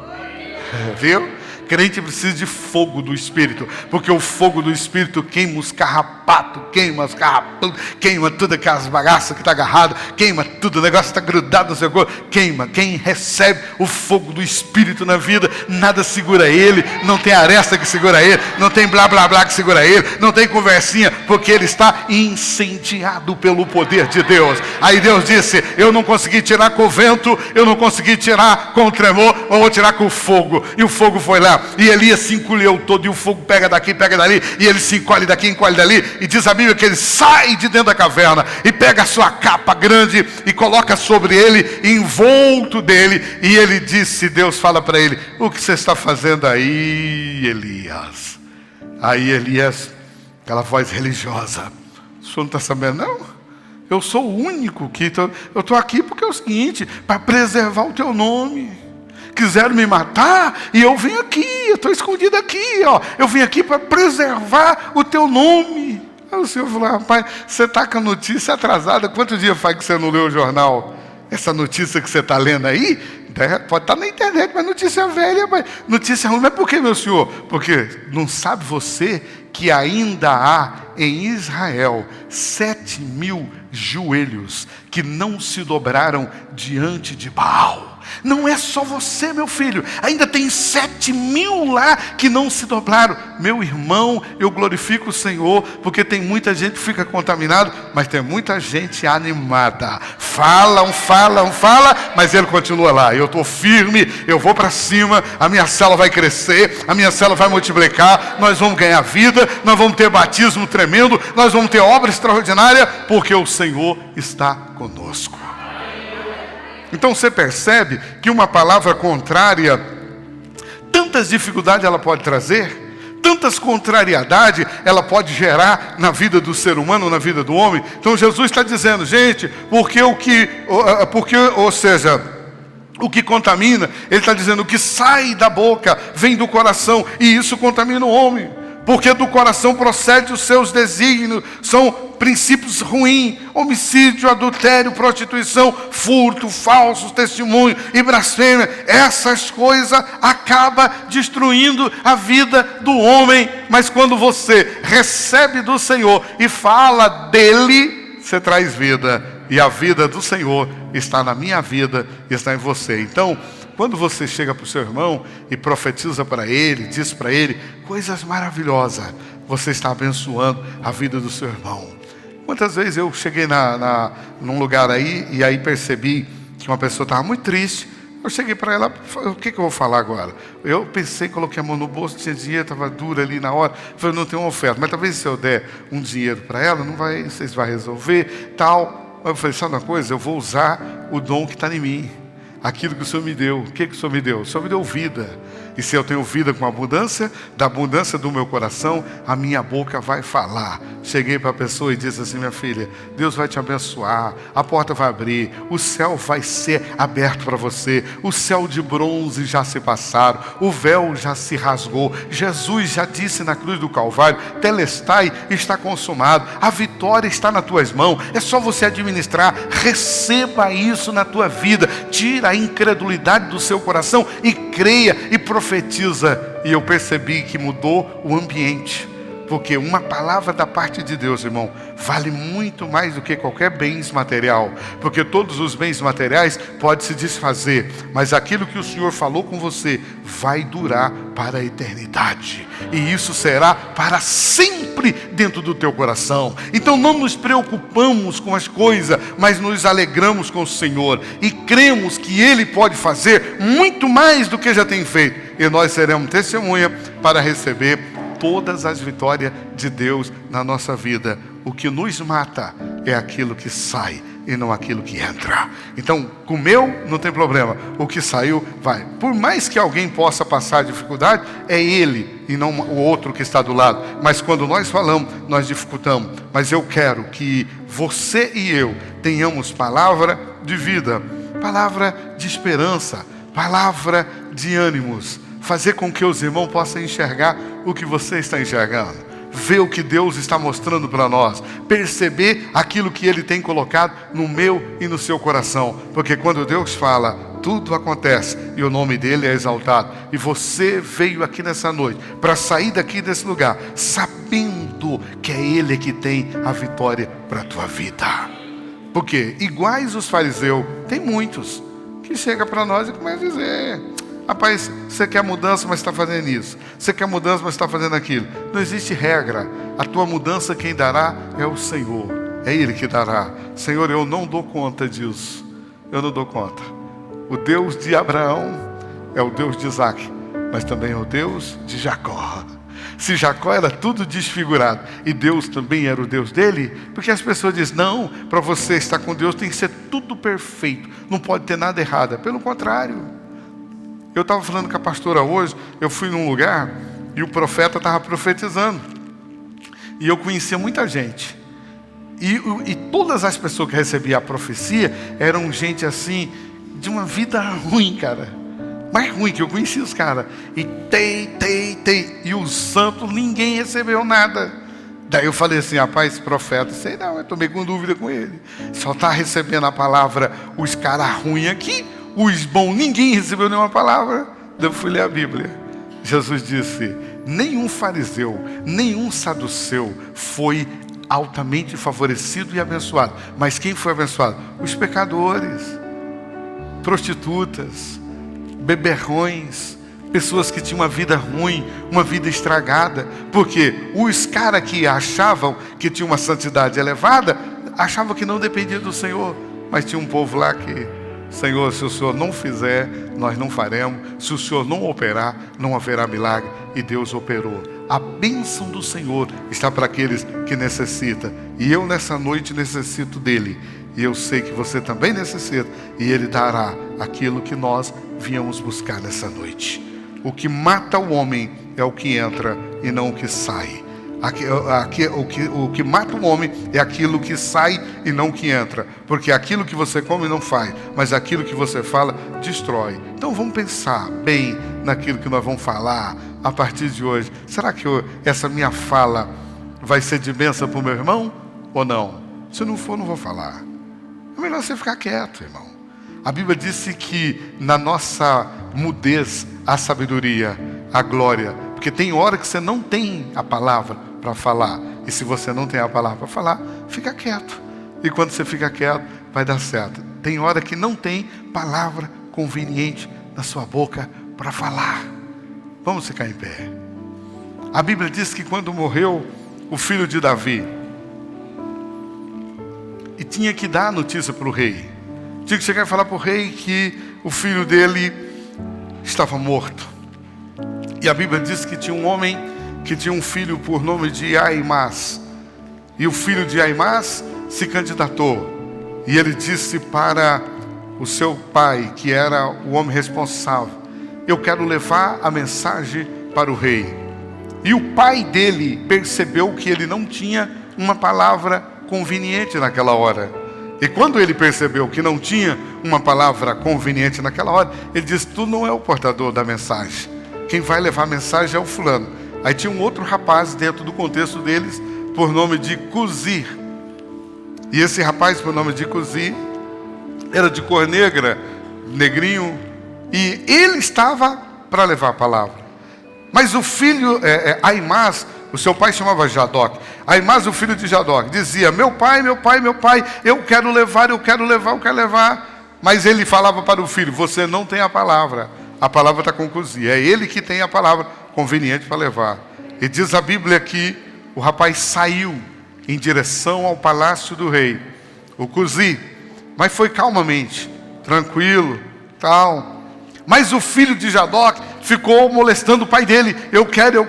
Viu? Crente precisa de fogo do Espírito, porque o fogo do Espírito queima os carrapatos, queima tudo aquelas bagaças que está agarrado, queima tudo, o negócio está grudado no seu corpo, queima. Quem recebe o fogo do Espírito na vida, nada segura ele, não tem aresta que segura ele, não tem blá blá blá que segura ele, não tem conversinha, porque ele está incendiado pelo poder de Deus. Aí Deus disse: eu não consegui tirar com o vento, eu não consegui tirar com o tremor, eu vou tirar com o fogo. E o fogo foi lá, e Elias se encolheu todo, e o fogo pega daqui, pega dali, e ele se encolhe daqui, encolhe dali, e diz a Bíblia que ele sai de dentro da caverna, e pega a sua capa grande, e coloca sobre ele, envolto dele, e ele disse, Deus fala para ele: o que você está fazendo aí, Elias? Aí Elias, aquela voz religiosa: o senhor não está sabendo não? Eu sou o único que eu estou aqui porque é o seguinte, para preservar o teu nome. Quiseram me matar e eu vim aqui, eu estou escondido aqui, ó. Eu vim aqui para preservar o teu nome. Aí o senhor falou: rapaz, você está com a notícia atrasada. Quantos dias faz que você não leu o jornal? Essa notícia que você está lendo aí, pode estar na internet, mas notícia velha, mas notícia ruim. Mas por que, meu senhor? Porque não sabe você que ainda há em Israel 7.000 joelhos que não se dobraram diante de Baal. Não é só você, meu filho, ainda tem 7.000 lá que não se dobraram. Meu irmão, eu glorifico o Senhor, porque tem muita gente que fica contaminado, mas tem muita gente animada. Falam, mas ele continua lá. Eu estou firme, eu vou para cima, a minha célula vai crescer, a minha célula vai multiplicar, nós vamos ganhar vida, nós vamos ter batismo tremendo, nós vamos ter obra extraordinária, porque o Senhor está conosco. Então você percebe que uma palavra contrária, tantas dificuldades ela pode trazer, tantas contrariedades ela pode gerar na vida do ser humano, na vida do homem. Então Jesus está dizendo, gente, o que contamina, ele está dizendo, o que sai da boca vem do coração, e isso contamina o homem. Porque do coração procede os seus desígnios, são princípios ruins: homicídio, adultério, prostituição, furto, falsos testemunhos e blasfêmia. Essas coisas acabam destruindo a vida do homem. Mas quando você recebe do Senhor e fala dele, você traz vida. E a vida do Senhor está na minha vida, está em você. Então, quando você chega para o seu irmão e profetiza para ele, diz para ele coisas maravilhosas, você está abençoando a vida do seu irmão. Quantas vezes eu cheguei num lugar aí, e aí percebi que uma pessoa estava muito triste. Eu cheguei para ela: o que eu vou falar agora? Eu pensei, coloquei a mão no bolso, tinha dinheiro, estava duro ali na hora. Falei: não tem uma oferta, mas talvez se eu der um dinheiro para ela, não vai, vocês vão resolver, tal. Eu falei: sabe uma coisa? Eu vou usar o dom que está em mim. Aquilo que o Senhor me deu. O que o Senhor me deu? O Senhor me deu vida. E se eu tenho vida com abundância, da abundância do meu coração, a minha boca vai falar. Cheguei para a pessoa e disse assim: minha filha, Deus vai te abençoar, a porta vai abrir, o céu vai ser aberto para você, o céu de bronze já se passaram, o véu já se rasgou, Jesus já disse na cruz do Calvário: Telestai, está consumado, a vitória está nas tuas mãos, é só você administrar. Receba isso na tua vida, tira a incredulidade do seu coração e creia e profetiza. E eu percebi que mudou o ambiente, porque uma palavra da parte de Deus, irmão, vale muito mais do que qualquer bens material, porque todos os bens materiais podem se desfazer, mas aquilo que o Senhor falou com você vai durar para a eternidade, e isso será para sempre dentro do teu coração. Então não nos preocupamos com as coisas, mas nos alegramos com o Senhor, e cremos que Ele pode fazer muito mais do que já tem feito, e nós seremos testemunha para receber todas as vitórias de Deus na nossa vida. O que nos mata é aquilo que sai e não aquilo que entra. Então, comeu, não tem problema. O que saiu, vai. Por mais que alguém possa passar dificuldade, é ele e não o outro que está do lado. Mas quando nós falamos, nós dificultamos. Mas eu quero que você e eu tenhamos palavra de vida, palavra de esperança, palavra de ânimos. Fazer com que os irmãos possam enxergar o que você está enxergando, ver o que Deus está mostrando para nós, perceber aquilo que Ele tem colocado no meu e no seu coração. Porque quando Deus fala, tudo acontece e o nome dele é exaltado. E você veio aqui nessa noite para sair daqui desse lugar sabendo que é ele que tem a vitória para a tua vida. Porque iguais os fariseus, tem muitos que chegam para nós e começam a dizer: rapaz, você quer mudança, mas está fazendo isso. Você quer mudança, mas está fazendo aquilo. Não existe regra. A tua mudança quem dará é o Senhor. É Ele que dará. Senhor, eu não dou conta disso. Eu não dou conta. O Deus de Abraão é o Deus de Isaac, mas também é o Deus de Jacó. Se Jacó era tudo desfigurado e Deus também era o Deus dele, porque as pessoas dizem: não, para você estar com Deus tem que ser tudo perfeito, não pode ter nada errado. Pelo contrário. Eu estava falando com a pastora hoje, eu fui num lugar e o profeta estava profetizando. E eu conhecia muita gente. E todas as pessoas que recebiam a profecia eram gente assim, de uma vida ruim, cara. Mais ruim que eu conhecia os caras. E E os santos, ninguém recebeu nada. Daí eu falei assim: rapaz, esse profeta, sei não, eu tomei com dúvida com ele. Só está recebendo a palavra os caras ruins aqui. Os bons, ninguém recebeu nenhuma palavra. Eu fui ler a Bíblia. Jesus disse: nenhum fariseu, nenhum saduceu foi altamente favorecido e abençoado. Mas quem foi abençoado? Os pecadores, prostitutas, beberrões, pessoas que tinham uma vida ruim, uma vida estragada. Porque os caras que achavam que tinham uma santidade elevada, achavam que não dependia do Senhor. Mas tinha um povo lá que: Senhor, se o Senhor não fizer, nós não faremos. Se o Senhor não operar, não haverá milagre. E Deus operou. A bênção do Senhor está para aqueles que necessitam. E eu nessa noite necessito dele. E eu sei que você também necessita. E ele dará aquilo que nós viemos buscar nessa noite. O que mata o homem é o que entra e não o que sai. O que mata o homem é aquilo que sai e não o que entra. Porque aquilo que você come não faz, mas aquilo que você fala destrói. Então vamos pensar bem naquilo que nós vamos falar a partir de hoje. Será que essa minha fala vai ser de bênção para o meu irmão ou não? Se não for, não vou falar. É melhor você ficar quieto, irmão. A Bíblia disse que na nossa mudez há sabedoria, há glória. Porque tem hora que você não tem a palavra para falar. E se você não tem a palavra para falar, fica quieto. E quando você fica quieto, vai dar certo. Tem hora que não tem palavra conveniente na sua boca para falar. Vamos ficar em pé. A Bíblia diz que quando morreu o filho de Davi, e tinha que dar a notícia para o rei, tinha que chegar e falar para o rei que o filho dele estava morto. E a Bíblia diz que tinha um homem que tinha um filho por nome de Aimás. E o filho de Aimás se candidatou. E ele disse para o seu pai, que era o homem responsável: eu quero levar a mensagem para o rei. E o pai dele percebeu que ele não tinha uma palavra conveniente naquela hora. E quando ele percebeu que não tinha uma palavra conveniente naquela hora, ele disse: tu não é o portador da mensagem. Quem vai levar a mensagem é o fulano. Aí tinha um outro rapaz dentro do contexto deles, por nome de Cusi. E esse rapaz, por nome de Cusi, era de cor negra, negrinho, e ele estava para levar a palavra. Mas o filho, Aimás, o seu pai chamava Jadoc. Aimás, o filho de Jadoc, dizia: meu pai, eu quero levar. Mas ele falava para o filho: você não tem a palavra está com Cusi. É ele que tem a palavra conveniente para levar. E diz a Bíblia que o rapaz saiu em direção ao palácio do rei, o Cusi, mas foi calmamente, tranquilo, tal. Mas o filho de Jadoc ficou molestando o pai dele: eu quero.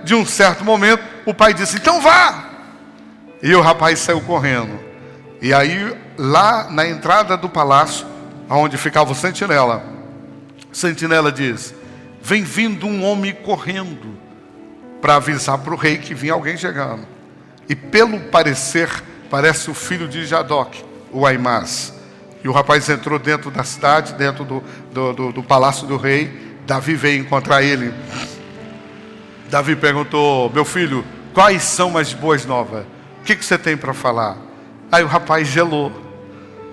De um certo momento, o pai disse: então vá. E o rapaz saiu correndo. E aí, lá na entrada do palácio, onde ficava o sentinela diz: vem vindo um homem correndo para avisar para o rei que vinha alguém chegando. E pelo parecer, parece o filho de Jadoc, o Aimás. E o rapaz entrou dentro da cidade, dentro do palácio do rei. Davi veio encontrar ele. Davi perguntou: meu filho, quais são as boas novas? O que você tem para falar? Aí o rapaz gelou,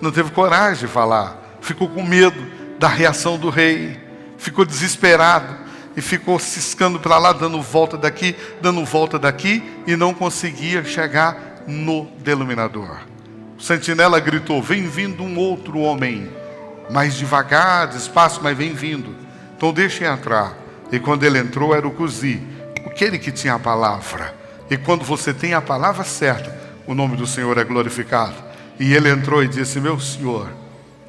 não teve coragem de falar. ficou com medo da reação do rei, ficou desesperado e ficou ciscando para lá, dando volta daqui e não conseguia chegar no denominador. O sentinela gritou: vem vindo um outro homem, mais devagar, despacio, mas vem vindo. Então deixem entrar. E quando ele entrou, era o Cusi, aquele que tinha a palavra. E quando você tem a palavra certa, o nome do Senhor é glorificado. E ele entrou e disse: meu senhor,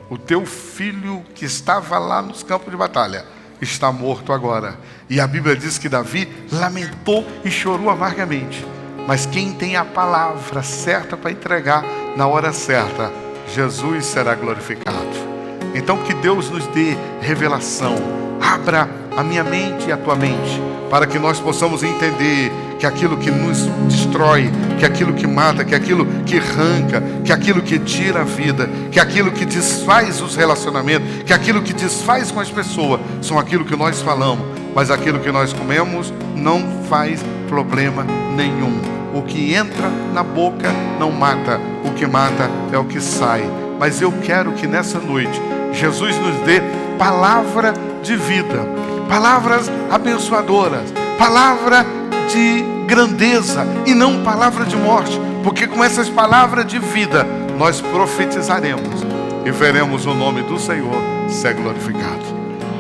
o teu filho que estava lá nos campos de batalha está morto agora. E a Bíblia diz que Davi lamentou e chorou amargamente. Mas quem tem a palavra certa para entregar na hora certa, Jesus será glorificado. Então que Deus nos dê revelação. Abra a minha mente e a tua mente, para que nós possamos entender que aquilo que nos destrói, que aquilo que mata, que aquilo que arranca, que aquilo que tira a vida, que aquilo que desfaz os relacionamentos, que aquilo que desfaz com as pessoas, são aquilo que nós falamos, mas aquilo que nós comemos não faz problema nenhum. O que entra na boca não mata, o que mata é o que sai. Mas eu quero que nessa noite Jesus nos dê palavra de vida, palavras abençoadoras, palavra de grandeza e não palavra de morte, porque com essas palavras de vida nós profetizaremos e veremos o nome do Senhor ser glorificado.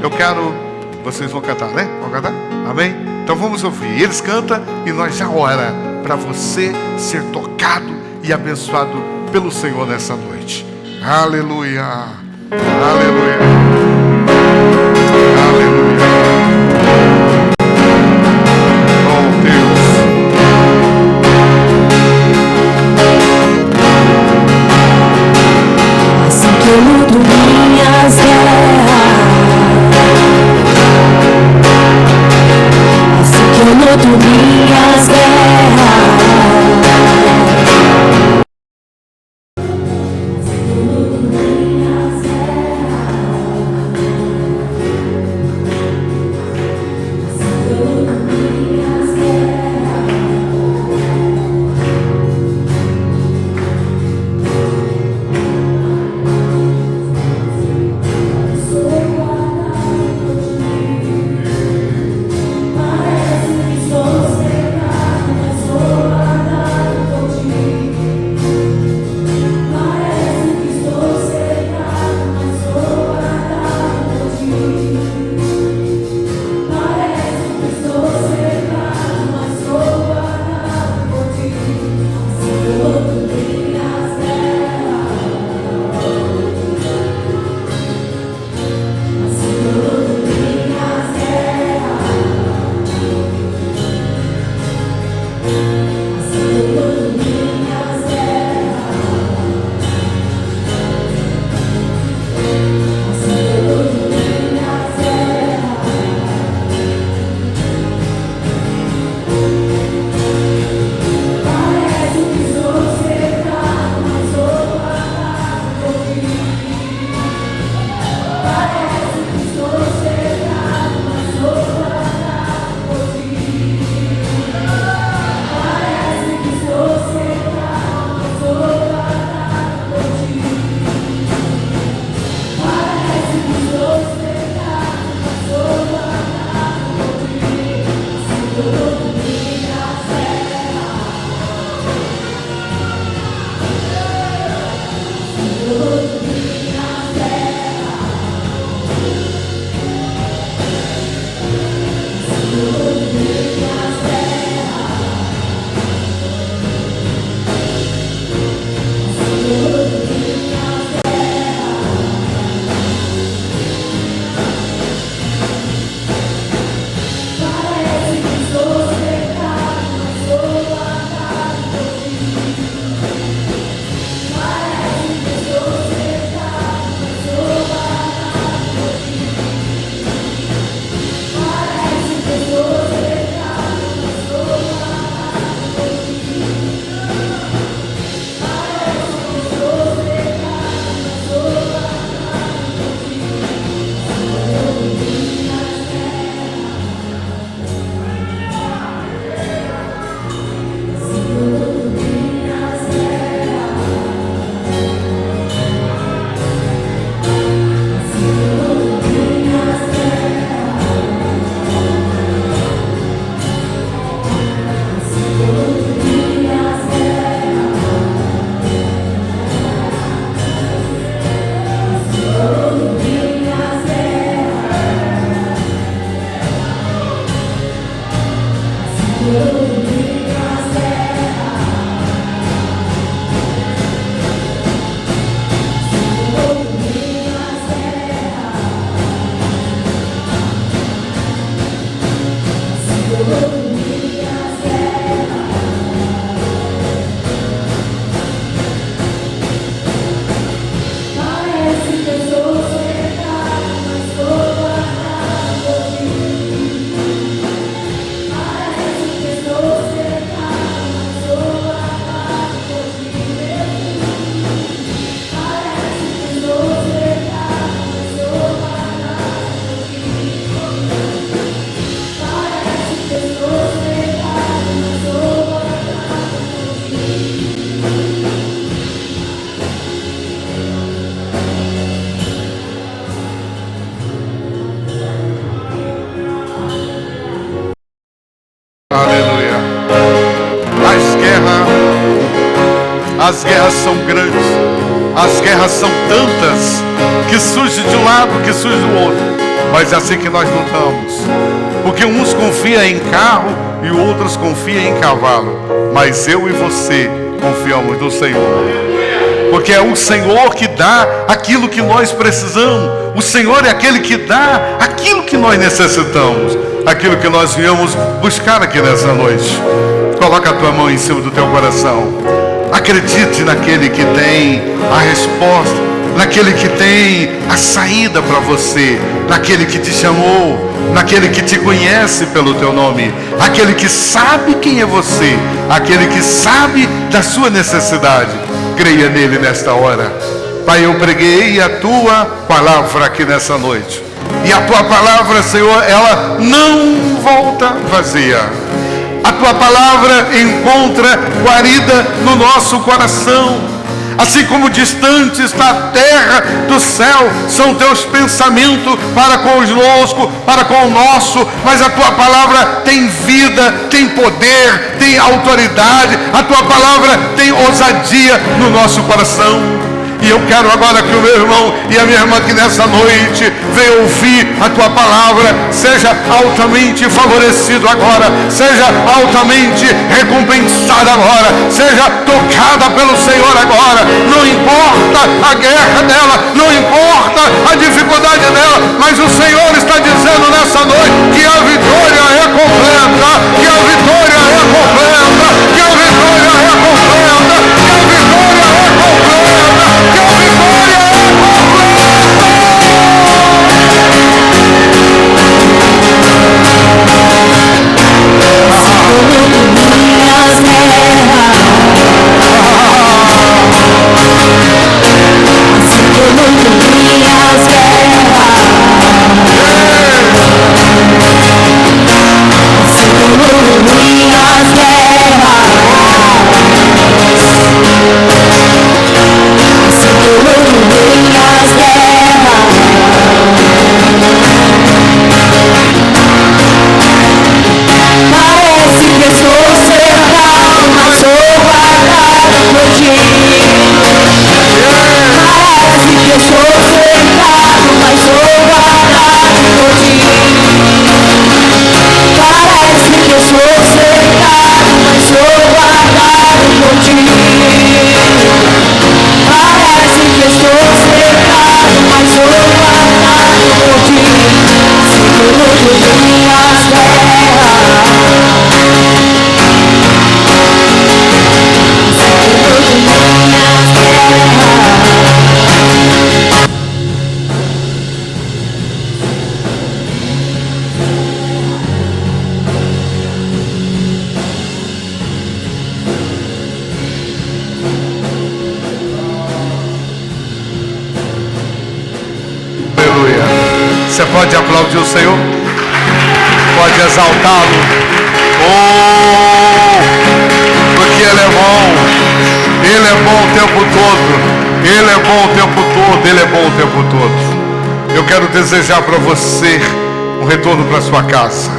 Eu quero, vocês vão cantar, né? Vão cantar? Amém? Então vamos ouvir. Eles cantam e nós já ora para você ser tocado e abençoado pelo Senhor nessa noite. Aleluia, aleluia, aleluia. Oh Deus, assim que eu luto minhas guerras, assim que eu luto minhas guerras. As guerras são grandes, as guerras são tantas, que surge de um lado, que surge do outro. Mas é assim que nós lutamos, porque uns confiam em carro e outros confiam em cavalo, mas eu e você confiamos no Senhor, porque é o Senhor que dá aquilo que nós precisamos. O Senhor é aquele que dá aquilo que nós necessitamos, aquilo que nós viemos buscar aqui nessa noite. Coloca a tua mão em cima do teu coração. Acredite naquele que tem a resposta, naquele que tem a saída para você, naquele que te chamou, naquele que te conhece pelo teu nome, aquele que sabe quem é você, aquele que sabe da sua necessidade. Creia nele nesta hora. Pai, eu preguei a tua palavra aqui nessa noite, e a tua palavra, Senhor, ela não volta vazia. A tua palavra encontra guarida no nosso coração. Assim como distante está a terra do céu, são teus pensamentos para conosco, para com o nosso, mas a tua palavra tem vida, tem poder, tem autoridade, a tua palavra tem ousadia no nosso coração. E eu quero agora que o meu irmão e a minha irmã que nessa noite venham ouvir a tua palavra, seja altamente favorecido agora, seja altamente recompensado agora, seja tocada pelo Senhor agora. Não importa a guerra dela, não importa a dificuldade dela, mas o Senhor está dizendo nessa noite que a vitória é completa, que a vitória é completa, que a vitória é completa, que a vitória é completa. Que a vitória é Você pode aplaudir o Senhor? Pode exaltá-lo? Oh, porque Ele é bom. Ele é bom o tempo todo. Ele é bom o tempo todo. Ele é bom o tempo todo. Eu quero desejar para você um retorno para sua casa,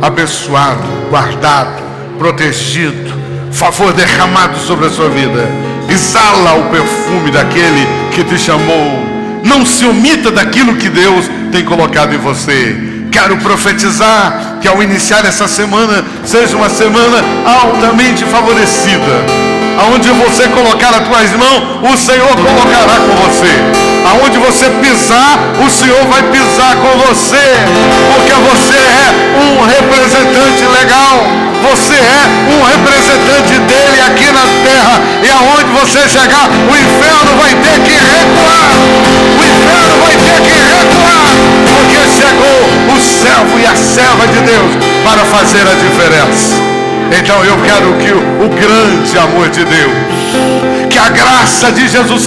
abençoado, guardado, protegido, favor derramado sobre a sua vida. Exala o perfume daquele que te chamou. Não se omita daquilo que Deus tem colocado em você. Quero profetizar que ao iniciar essa semana, seja uma semana altamente favorecida. Aonde você colocar as tuas mãos, o Senhor colocará com você. Aonde você pisar, o Senhor vai pisar com você. Porque você é um representante legal. Você é um representante dele aqui na terra. E aonde você chegar, o inferno vai ter que recuar. O inferno vai ter que recuar. Porque chegou o servo e a serva de Deus para fazer a diferença. Então eu quero que o grande amor de Deus, que a graça de Jesus